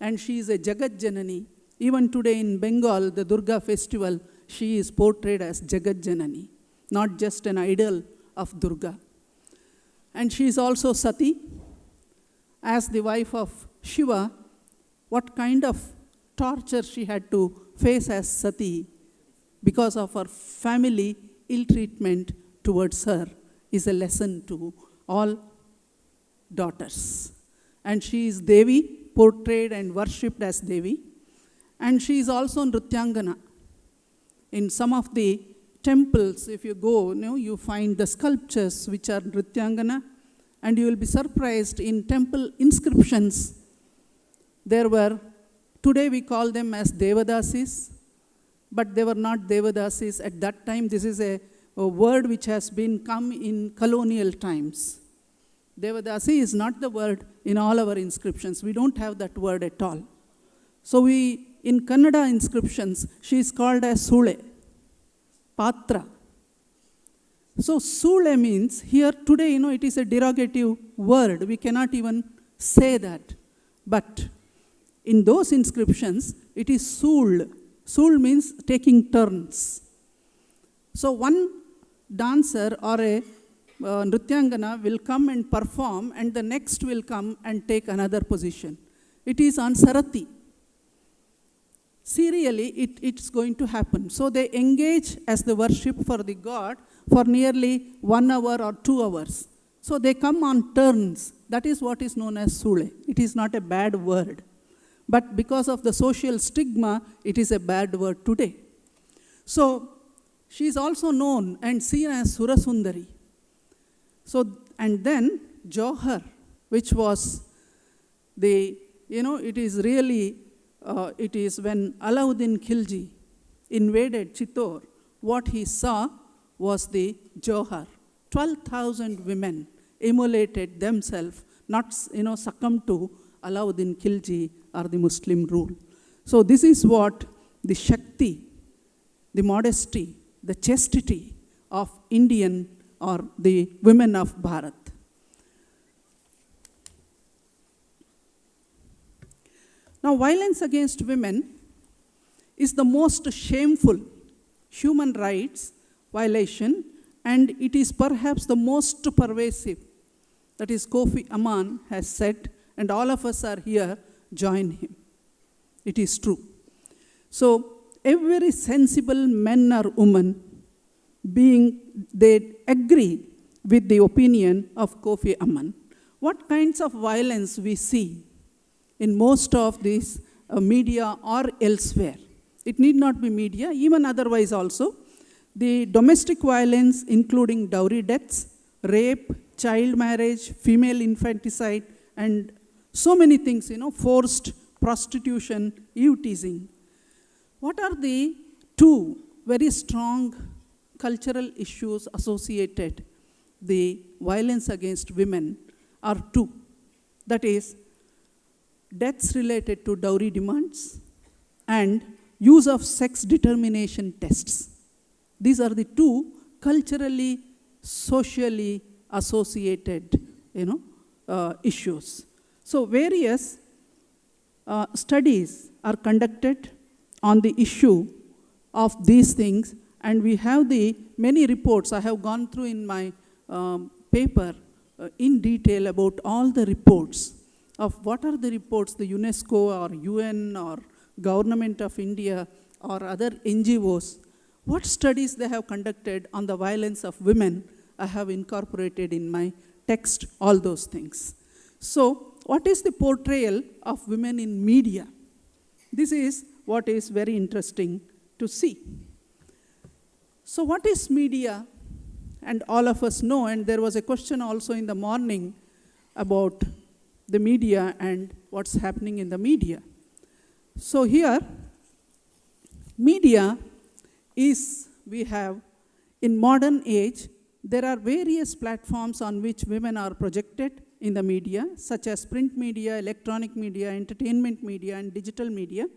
And she is a Jagat Janani. Even today in Bengal, the Durga festival, she is portrayed as Jagat Janani, not just an idol of Durga. And she is also Sati. As the wife of Shiva, what kind of torture she had to face as Sati because of her family ill treatment towards her is a lesson to all daughters. And she is Devi, portrayed and worshipped as Devi. And she is also Nrityangana. In some of the temples, if you go, you find the sculptures which are Nrityangana, and you will be surprised in temple inscriptions. There were, today we call them as Devadasis, but they were not Devadasis at that time. This is a word which has been come in colonial times. Devadasi is not the word in all our inscriptions. We don't have that word at all. So in Kannada inscriptions, she is called as Sule. Patra. So Sule means, here today, it is a derogative word. We cannot even say that. But in those inscriptions, it is Sul. Sul means taking turns. So one dancer or a Nrityangana will come and perform, and the next will come and take another position. It is on Sarati. Serially, it's going to happen. So they engage as the worship for the god for nearly 1 hour or 2 hours. So they come on turns. That is what is known as Sule. It is not a bad word. But because of the social stigma, it is a bad word today. So she is also known and seen as Surasundari. So, and then Johar, which was the, it is really, it is when Alauddin Khilji invaded Chittor, what he saw was the Johar. 12,000 women immolated themselves, not succumb to Alauddin Khilji or the Muslim rule. So this is what the Shakti, the modesty, the chastity of Indian or the women of Bharat. Now, violence against women is the most shameful human rights violation, and it is perhaps the most pervasive. That is, Kofi Annan has said, and all of us are here, join him. It is true. So, every sensible man or woman, they agree with the opinion of Kofi Annan. What kinds of violence we see in most of these media or elsewhere? It need not be media, even otherwise also. The domestic violence, including dowry deaths, rape, child marriage, female infanticide, and so many things, forced prostitution, eve-teasing. What are the two very strong cultural issues associated the violence against women are two. That is, deaths related to dowry demands and use of sex determination tests. These are the two culturally, socially associated, issues. So various studies are conducted on the issue of these things, and we have the many reports. I have gone through in my paper in detail about all the reports of what are the reports the UNESCO or UN or Government of India or other NGOs, what studies they have conducted on the violence of women. I have incorporated in my text all those things. So what is the portrayal of women in media? This is what is very interesting to see. So what is media? And all of us know, and there was a question also in the morning about the media and what's happening in the media. So here, media is, we have, in modern age, there are various platforms on which women are projected in the media, such as print media, electronic media, entertainment media, and digital media.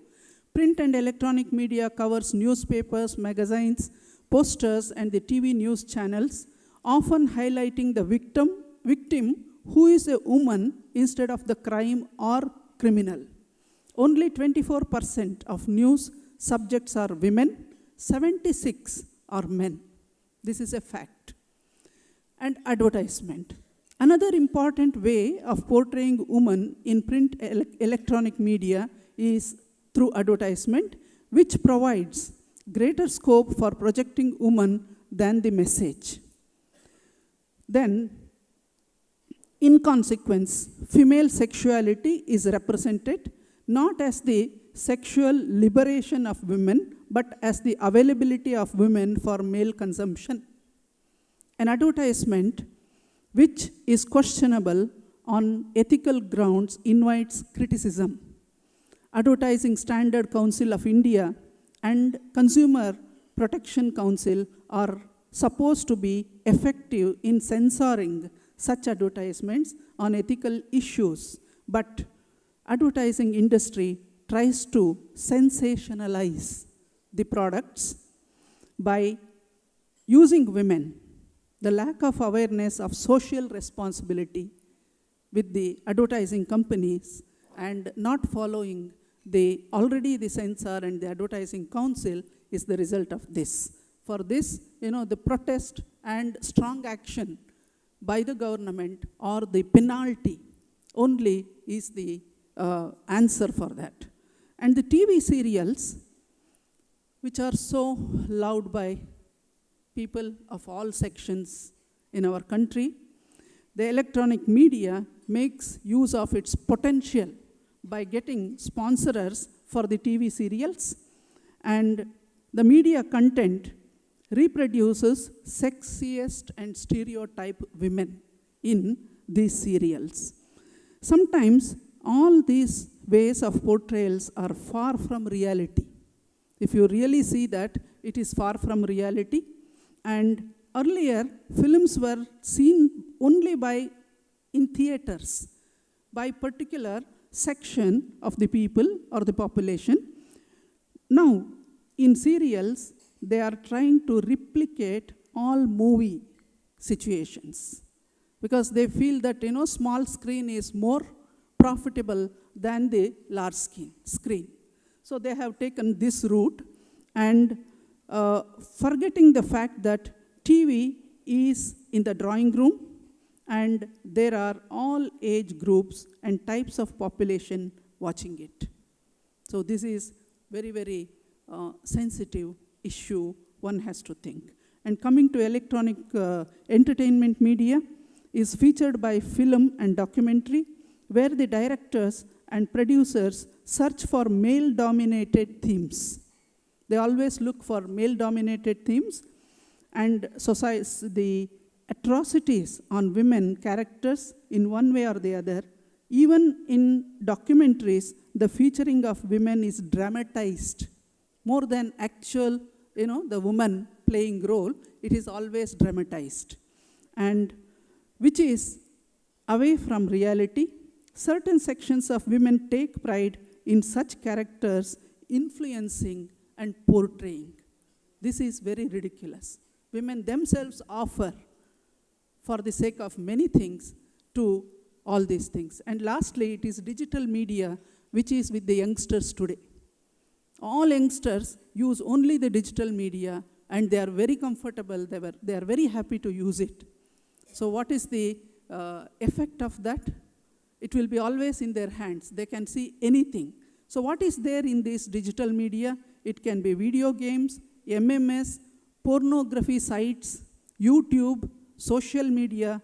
Print and electronic media covers newspapers, magazines, posters, and the TV news channels, often highlighting the victim who is a woman instead of the crime or criminal. Only 24% of news subjects are women, 76 are men. This is a fact. And advertisement. Another important way of portraying women in print electronic media is through advertisement, which provides greater scope for projecting women than the message. Then, in consequence, female sexuality is represented not as the sexual liberation of women, but as the availability of women for male consumption. An advertisement which is questionable on ethical grounds invites criticism. Advertising Standard Council of India and Consumer Protection Council are supposed to be effective in censoring such advertisements on ethical issues, but advertising industry tries to sensationalize the products by using women, the lack of awareness of social responsibility with the advertising companies and not following already the censor and the advertising council is the result of this. For this, the protest and strong action by the government or the penalty only is the answer for that. And the TV serials, which are so loved by people of all sections in our country, the electronic media makes use of its potential by getting sponsors for the TV serials, and the media content reproduces sexiest and stereotype women in these serials. Sometimes all these ways of portrayals are far from reality. If you really see that, it is far from reality. And earlier, films were seen only in theaters by particular section of the people or the population. Now, in serials, they are trying to replicate all movie situations because they feel that, small screen is more profitable than the large screen. So they have taken this route and forgetting the fact that TV is in the drawing room and there are all age groups and types of population watching it. So this is very, very sensitive issue one has to think. And coming to electronic entertainment media is featured by film and documentary, where the directors and producers search for male-dominated themes. They always look for male-dominated themes, and the atrocities on women characters in one way or the other. Even in documentaries, the featuring of women is dramatized. More than actual, the woman playing role, it is always dramatized. And which is away from reality. Certain sections of women take pride in such characters influencing and portraying. This is very ridiculous. Women themselves offer for the sake of many things to all these things. And lastly, it is digital media which is with the youngsters today. All youngsters use only the digital media and they are very comfortable, they are very happy to use it. So what is the effect of that? It will be always in their hands. They can see anything. So what is there in this digital media? It can be video games, MMS, pornography sites, YouTube, social media,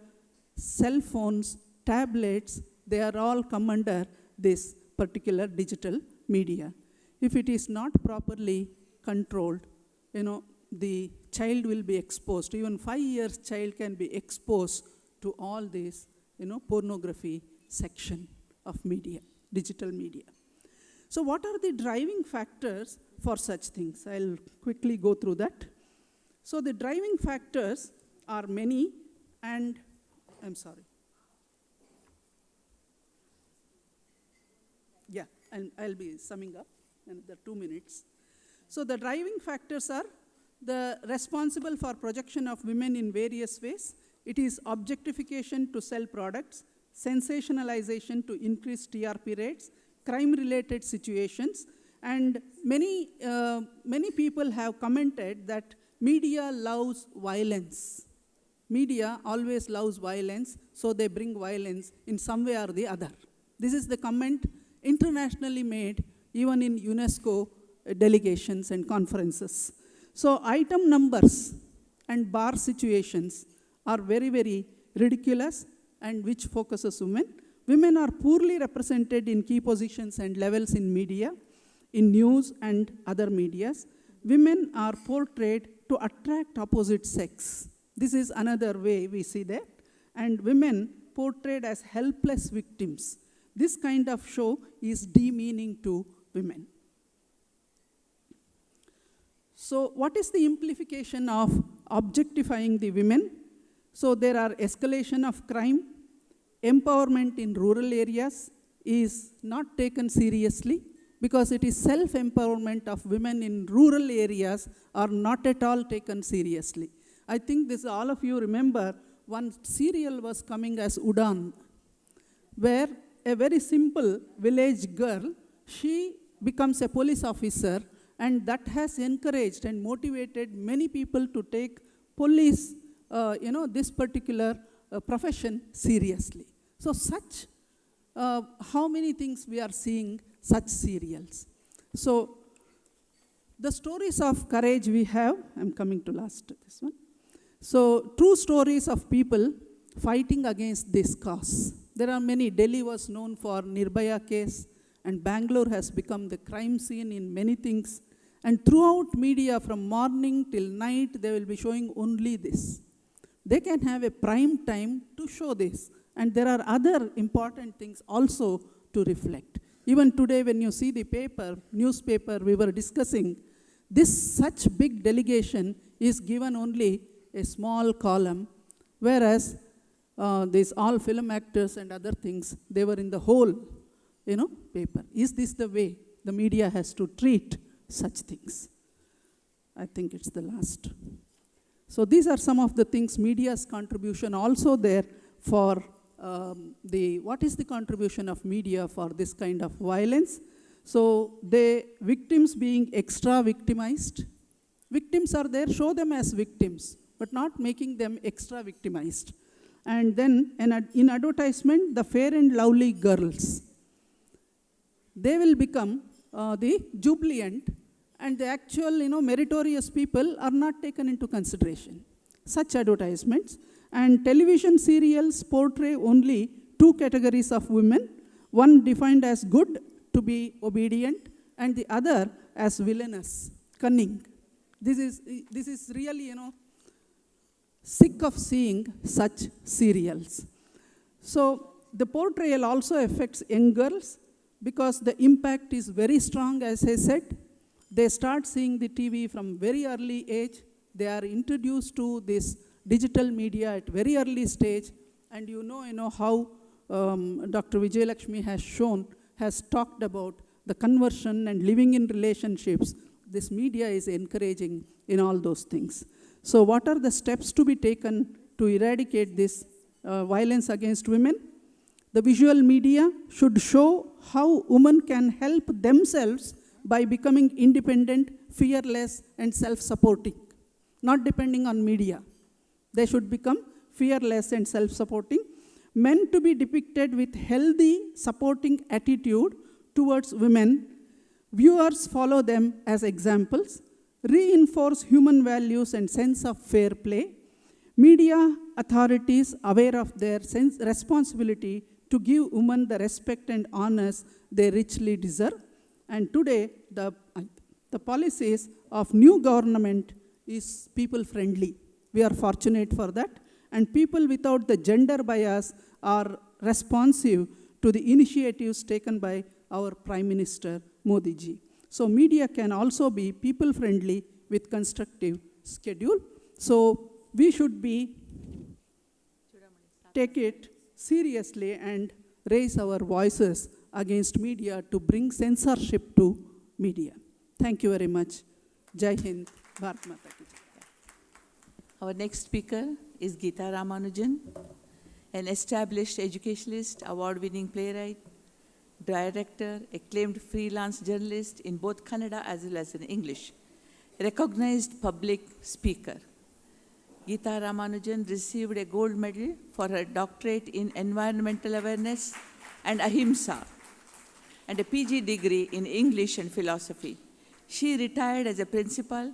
cell phones, tablets, they are all come under this particular digital media. If it is not properly controlled, the child will be exposed. Even 5 years child can be exposed to all this, pornography section of media, digital media. So what are the driving factors for such things? I'll quickly go through that. So the driving factors are many, and I'll be summing up in the 2 minutes. So the driving factors are the responsible for projection of women in various ways. It is objectification to sell products, sensationalization to increase TRP rates, crime-related situations, and many people have commented that media loves violence. Media always loves violence, so they bring violence in some way or the other. This is the comment internationally made, even in UNESCO delegations and conferences. So item numbers and bar situations are very, very ridiculous and which focuses women. Women are poorly represented in key positions and levels in media, in news and other medias. Women are portrayed to attract opposite sex. This is another way we see that. And women portrayed as helpless victims. This kind of show is demeaning to women. So what is the implication of objectifying the women? So there are escalation of crime, empowerment in rural areas is not taken seriously because it is self-empowerment of women in rural areas are not at all taken seriously. I think this all of you remember one serial was coming as Udan, where a very simple village girl, she becomes a police officer, and that has encouraged and motivated many people to take police, this particular profession seriously. So such, how many things we are seeing such serials. So the stories of courage we have, I'm coming to last this one. So true stories of people fighting against this cause. There are many. Delhi was known for Nirbhaya case, and Bangalore has become the crime scene in many things. And throughout media, from morning till night, they will be showing only this. They can have a prime time to show this. And there are other important things also to reflect. Even today, when you see the newspaper, we were discussing, this such big delegation is given only a small column, whereas these all film actors and other things, they were in the whole, paper. Is this the way the media has to treat such things? I think it's the last. So these are some of the things, media's contribution also there for what is the contribution of media for this kind of violence? So the victims being extra victimized. Victims are there, show them as victims, but not making them extra victimized. And then in advertisement, the fair and lovely girls, they will become the jubilant, and the actual, meritorious people are not taken into consideration. Such advertisements. And television serials portray only two categories of women, one defined as good, to be obedient, and the other as villainous, cunning. This is really, sick of seeing such serials. So the portrayal also affects young girls because the impact is very strong, as I said. They start seeing the TV from very early age. They are introduced to this digital media at very early stage. And you know how Dr. Vijayalakshmi has talked about the conversion and living in relationships. This media is encouraging in all those things. So what are the steps to be taken to eradicate this violence against women? The visual media should show how women can help themselves by becoming independent, fearless, and self-supporting, not depending on media. They should become fearless and self-supporting. Men to be depicted with healthy, supporting attitude towards women. Viewers follow them as examples. Reinforce human values and sense of fair play. Media authorities aware of their responsibility to give women the respect and honors they richly deserve. And today, the policies of new government is people-friendly. We are fortunate for that. And people without the gender bias are responsive to the initiatives taken by our Prime Minister Modi ji. So media can also be people-friendly with constructive schedule. So we should take it seriously and raise our voices against media to bring censorship to media. Thank you very much. Jai Hind, Bharat Mata ki Jai. Our next speaker is Geeta Ramanujan, an established educationalist, award-winning playwright, director, acclaimed freelance journalist in both Kannada as well as in English, recognized public speaker. Geeta Ramanujan received a gold medal for her doctorate in environmental awareness and ahimsa, and a PG degree in English and philosophy. She retired as a principal,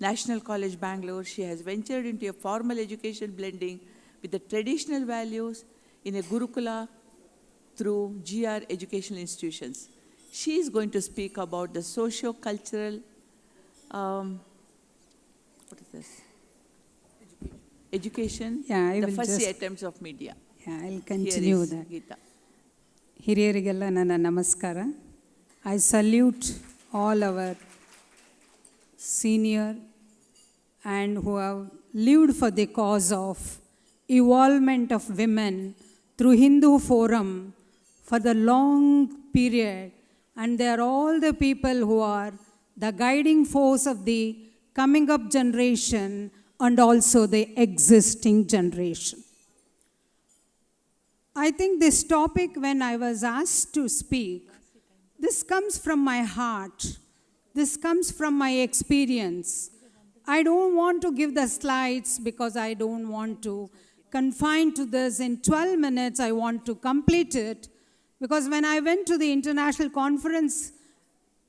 National College, Bangalore. She has ventured into a formal education blending with the traditional values in a Gurukula through GR educational institutions. She is going to speak about the socio-cultural, what is this? Education, the fussy attempts of media. I'll continue that. Geeta. ಹಿರಿಯರಿಗೆಲ್ಲ ನನ್ನ ನಮಸ್ಕಾರ. I salute all our senior and who have lived for the cause of evolvement of women through Hindu Forum for the long period, and they are all the people who are the guiding force of the coming up generation and also the existing generation. I think this topic, when I was asked to speak, this comes from my heart. This comes from my experience. I don't want to give the slides because I don't want to confine to this. In 12 minutes, I want to complete it. Because when I went to the international conference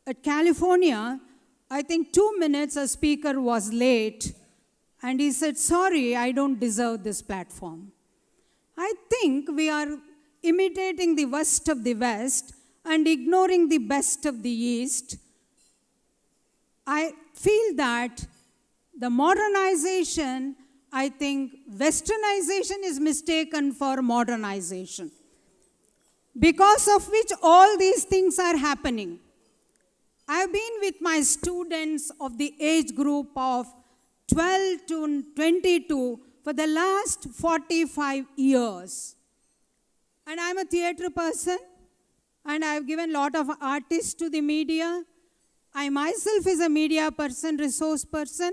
at California, I think 2 minutes a speaker was late. And he said, sorry, I don't deserve this platform. I think we are imitating the worst of the West and ignoring the best of the East. I feel that the modernization, I think westernization is mistaken for modernization, because of which all these things are happening. I've been with my students of the age group of 12 to 22 for the last 45 years. And I'm a theater person, and I've given a lot of artists to the media. I myself is a media person, resource person,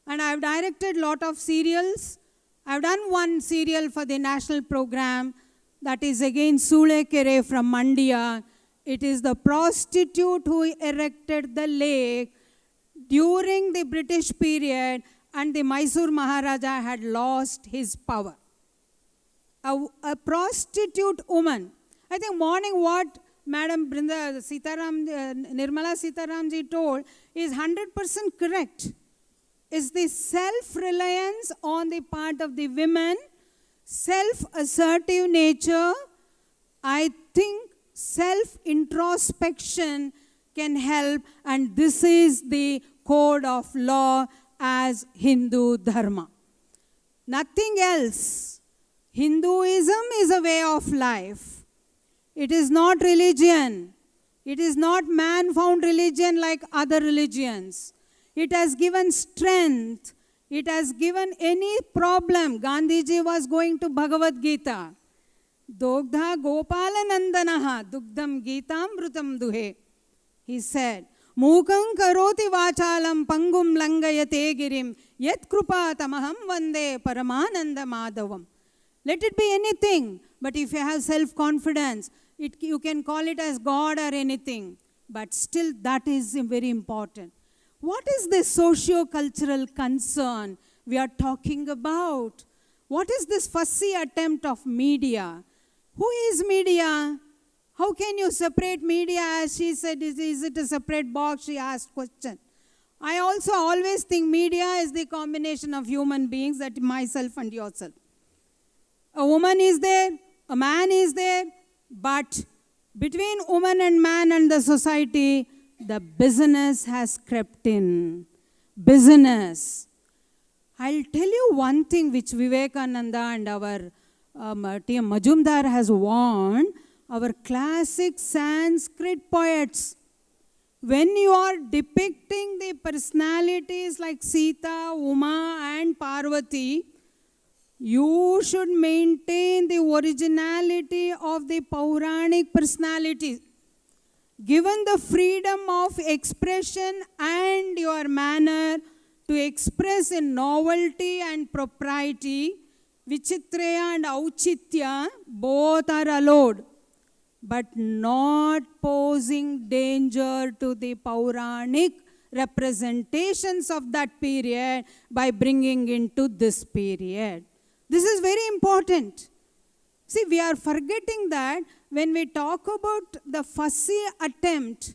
and I've directed a lot of serials. I've done one serial for the national program, that is again Sulekere from Mandya. It is the prostitute who erected the lake during the British period, and the Mysore Maharaja had lost his power. A prostitute woman. I think morning what Madam Nirmala Sitaramji told is 100% correct. Is the self-reliance on the part of the women, self-assertive nature. I think self-introspection can help, and this is the code of law as Hindu Dharma. Nothing else. Hinduism is a way of life. It is not religion. It is not man-found religion like other religions. It has given strength. It has given any problem. Gandhiji was going to Bhagavad Gita. Dogdha Gopalanandanaha Dugdham Gitamrutam Duhe. He said, Mukam karoti vachalam pangum langayate girim yet krupa tamaham vande paramananda madhavam. Let it be anything, but if you have self-confidence, you can call it as God or anything, but still that is very important. What is the socio-cultural concern we are talking about? What is this fussy attempt of media? Who is media? How can you separate media? As she said, is it a separate box? She asked question. I also always think media is the combination of human beings, that myself and yourself. A woman is there, a man is there, but between woman and man and the society, the business has crept in. Business. I'll tell you one thing which Vivekananda and our T.M. Majumdar has warned our classic Sanskrit poets. When you are depicting the personalities like Sita, Uma and Parvati, you should maintain the originality of the Puranic personality. Given the freedom of expression and your manner to express in novelty and propriety, Vichitraya and Auchitya both are allowed, but not posing danger to the Puranic representations of that period by bringing into this period. This is very important. See, we are forgetting that when we talk about the fussy attempt,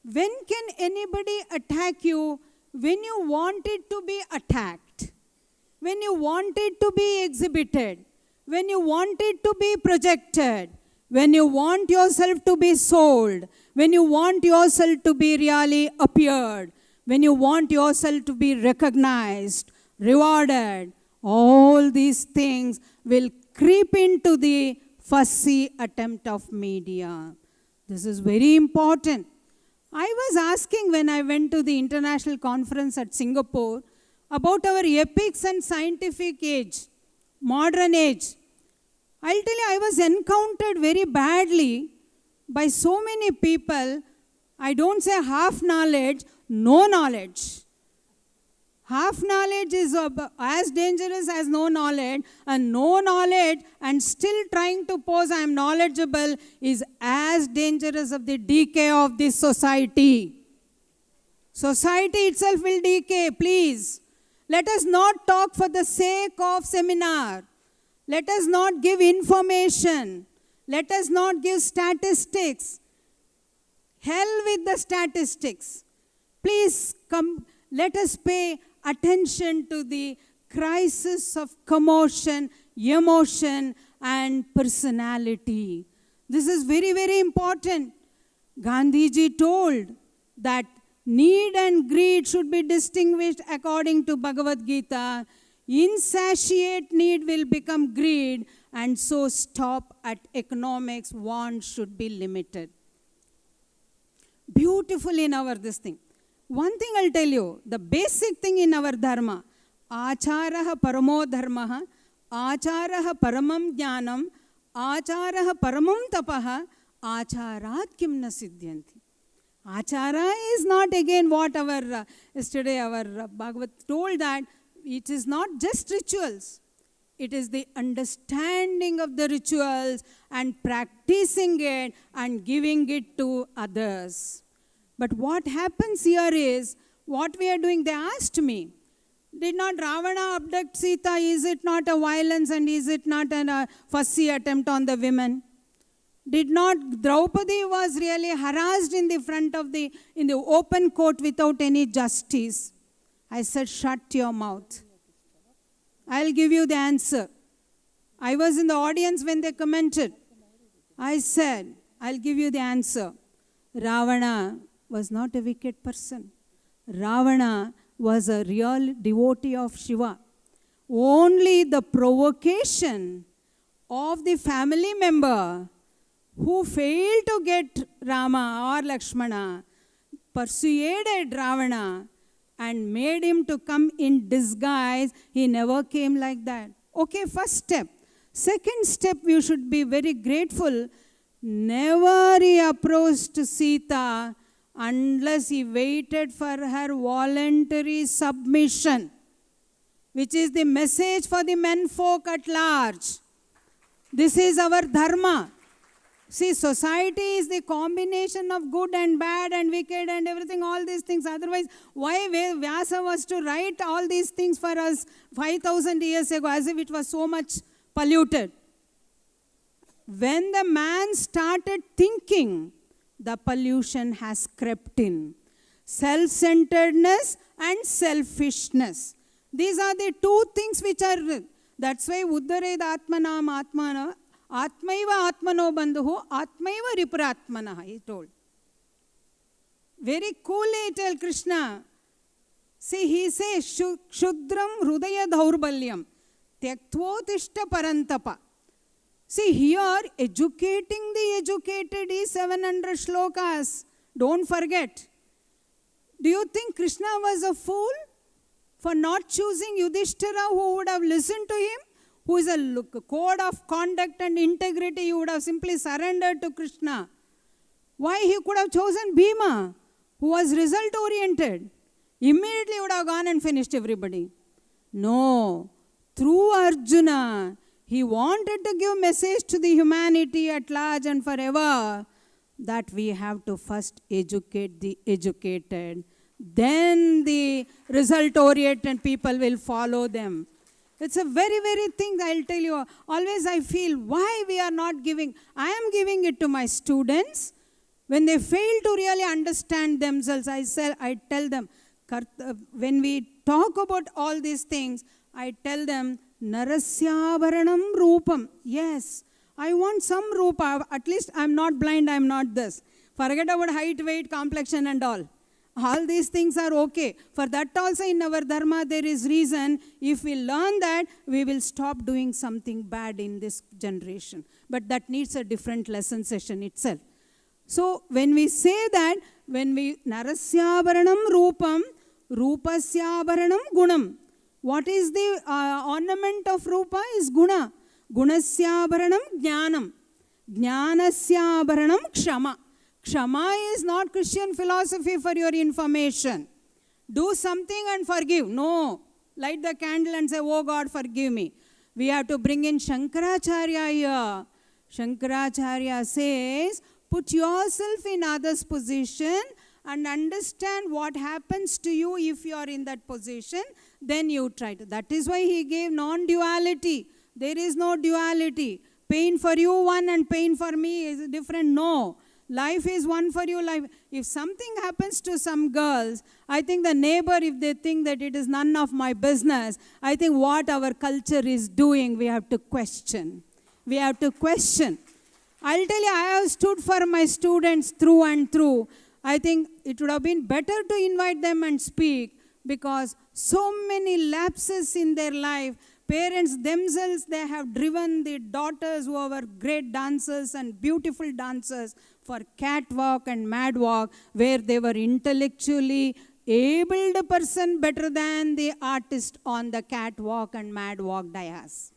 when can anybody attack you? When you want it to be attacked, when you want it to be exhibited, when you want it to be projected, when you want yourself to be sold, when you want yourself to be really appeared, when you want yourself to be recognized, rewarded, all these things will creep into the fussy attempt of media. This is very important. I was asking when I went to the international conference at Singapore about our epics and scientific age, modern age. I'll tell you, I was encountered very badly by so many people. I don't say half knowledge, no knowledge. Half knowledge is as dangerous as no knowledge, and no knowledge and still trying to pose I am knowledgeable is as dangerous of the decay of this society. Society itself will decay, please. Let us not talk for the sake of seminar. Let us not give information. Let us not give statistics. Hell with the statistics. Please come, let us pay attention to the crisis of commotion, emotion, and personality. This is very, very important. Gandhiji told that need and greed should be distinguished according to Bhagavad Gita. Insatiate need will become greed, and so stop at economics. Want should be limited. Beautiful in our this thing. One thing I'll tell you, the basic thing in our dharma, acharaha paramo dharmaha, acharaha paramam jnanam, acharaha paramam tapaha, acharat kim na siddhyanti. Achara is not again what our, yesterday our Bhagavad told that it is not just rituals. It is the understanding of the rituals and practicing it and giving it to others. But what happens here is, what we are doing, they asked me, did not Ravana abduct Sita? Is it not a violence and is it not a fussy attempt on the women? Did not Draupadi was really harassed in the front of in the open court without any justice? I said, shut your mouth. I'll give you the answer. I was in the audience when they commented. I said, I'll give you the answer. Ravana was not a wicked person. Ravana was a real devotee of Shiva. Only the provocation of the family member who failed to get Rama or Lakshmana persuaded Ravana and made him to come in disguise. He never came like that. Okay, first step. Second step, you should be very grateful. Never he approached Sita unless he waited for her voluntary submission, which is the message for the menfolk at large. This is our dharma. See, society is the combination of good and bad and wicked and everything, all these things. Otherwise, why Vyasa was to write all these things for us 5,000 years ago, as if it was so much polluted? When the man started thinking, the pollution has crept in. Self-centeredness and selfishness. These are the two things which are, that's why Uddared Atmanam Atmana, Atmaiva Atmano Bandhu, Atmaiva Ripuratmana, he told. Very coolly tell Krishna. See, he says, Shudram Hrudaya Dhaurbalyam, Tyaktvotishta Parantapa. See, here, educating the educated is 700 shlokas. Don't forget. Do you think Krishna was a fool for not choosing Yudhishthira, who would have listened to him? Who is a code of conduct and integrity? He would have simply surrendered to Krishna. Why he could have chosen Bhima, who was result-oriented? Immediately would have gone and finished everybody. No. Through Arjuna, he wanted to give message to the humanity at large and forever that we have to first educate the educated. Then the result-oriented people will follow them. It's a very, very thing, I'll tell you. Always I feel why we are not giving. I am giving it to my students. When they fail to really understand themselves, I tell them, when we talk about all these things, I tell them, Narasyabaranam Rupam. Yes, I want some Rupa. At least I'm not blind, I'm not this. Forget about height, weight, complexion and all. All these things are okay. For that also in our dharma there is reason. If we learn that, we will stop doing something bad in this generation. But that needs a different lesson session itself. So when we say that, when we Narasyabaranam Rupam, Rupasyabaranam Gunam. What is the ornament of Rupa is Guna. Gunasyabaranam Jnanam. Jnanasyabaranam Kshama. Kshama is not Christian philosophy for your information. do something and forgive. No. Light the candle and say, oh God, forgive me. We have to bring in Shankaracharya here. Shankaracharya says, put yourself in others' position and understand what happens to you if you are in that position. Then you try to. That is why he gave non-duality. There is no duality. Pain for you one and pain for me is different. No. Life is one for you. Life. If something happens to some girls, I think the neighbor, if they think that it is none of my business, I think what our culture is doing, we have to question. We have to question. I'll tell you, I have stood for my students through and through. I think it would have been better to invite them and speak, because so many lapses in their life. Parents themselves, they have driven the daughters who are great dancers and beautiful dancers for catwalk and mad walk, where they were intellectually abled person better than the artist on the catwalk and mad walk dais.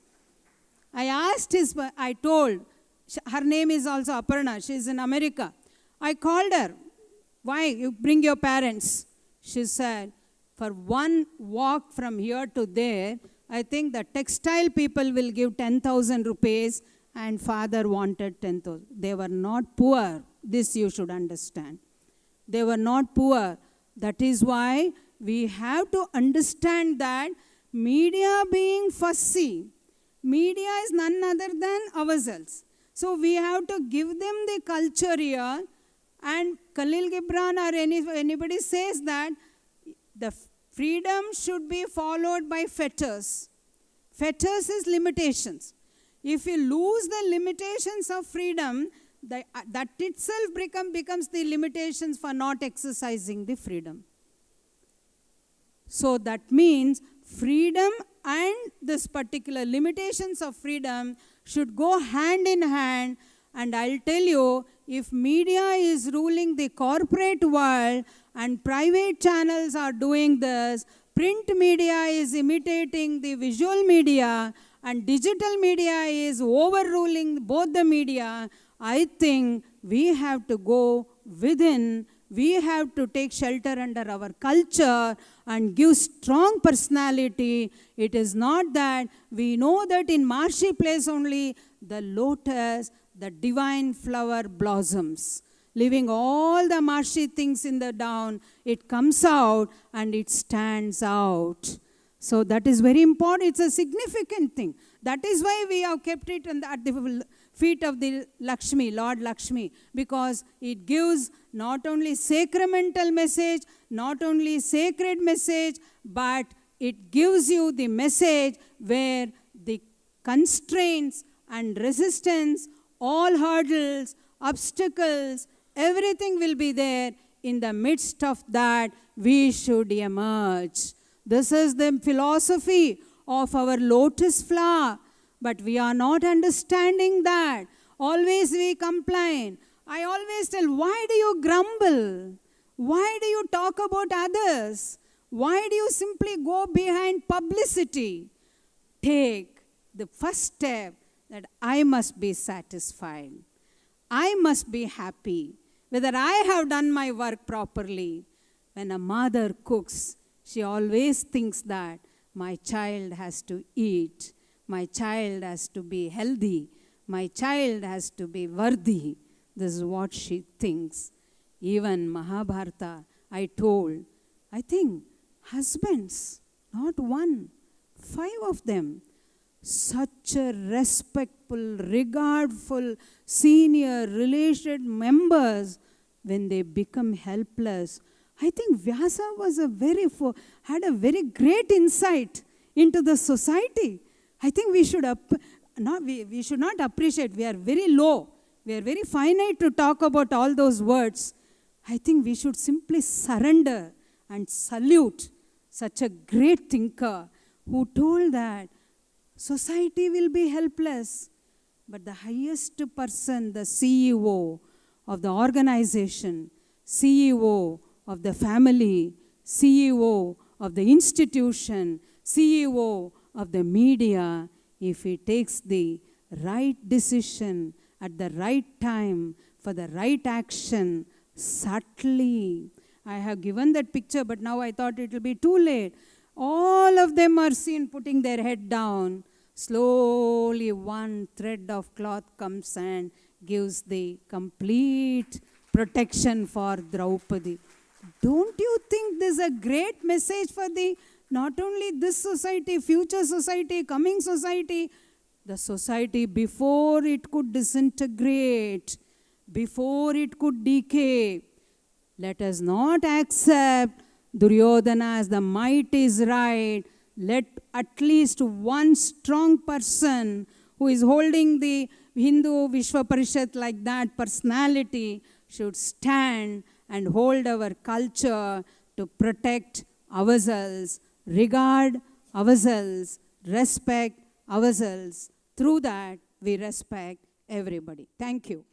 I told, her name is also Aparna, she is in America. I called her, why? You bring your parents. She said, for one walk from here to there, I think the textile people will give 10,000 rupees and father wanted 10,000. They were not poor. This you should understand. They were not poor. That is why we have to understand that media being fussy, media is none other than ourselves. So we have to give them the culture here. And Khalil Gibran or anybody says that the freedom should be followed by fetters. Fetters is limitations. If you lose the limitations of freedom, that itself becomes the limitations for not exercising the freedom. So that means freedom and this particular limitations of freedom should go hand in hand. And I'll tell you, if media is ruling the corporate world and private channels are doing this, print media is imitating the visual media, and digital media is overruling both the media, I think we have to go within. We have to take shelter under our culture and give strong personality. It is not that we know that in marshy place only the lotus, the divine flower blossoms. Leaving all the marshy things in the down, it comes out and it stands out. So that is very important. It's a significant thing. That is why we have kept it at the feet of the Lakshmi, Lord Lakshmi, because it gives not only sacramental message, not only sacred message, but it gives you the message where the constraints and resistance, all hurdles, obstacles, everything will be there. In the midst of that, we should emerge. This is the philosophy of our lotus flower. But we are not understanding that. Always we complain. I always tell, why do you grumble? Why do you talk about others? Why do you simply go behind publicity? Take the first step that I must be satisfied. I must be happy. Whether I have done my work properly. When a mother cooks, she always thinks that my child has to eat. My child has to be healthy. My child has to be worthy. This is what she thinks. Even Mahabharata, I told, I think husbands, not one, 5 of them, such a respectful, regardful, senior, related members, when they become helpless. I think Vyasa was had a very great insight into the society. I think we should we should not appreciate. We are very low. We are very finite to talk about all those words. I think we should simply surrender and salute such a great thinker who told that society will be helpless, but the highest person, the CEO of the organization, CEO of the family, CEO of the institution, CEO of the media, if he takes the right decision at the right time for the right action, subtly I have given that picture, but now I thought it will be too late. All of them are seen putting their head down. Slowly, one thread of cloth comes and gives the complete protection for Draupadi. Don't you think this is a great message for the not only this society, future society, coming society, the society before it could disintegrate, before it could decay? Let us not accept Duryodhana as the might is right. Let at least one strong person who is holding the Hindu Vishwa Parishad like that personality should stand and hold our culture to protect ourselves, regard ourselves, respect ourselves. Through that, we respect everybody. Thank you.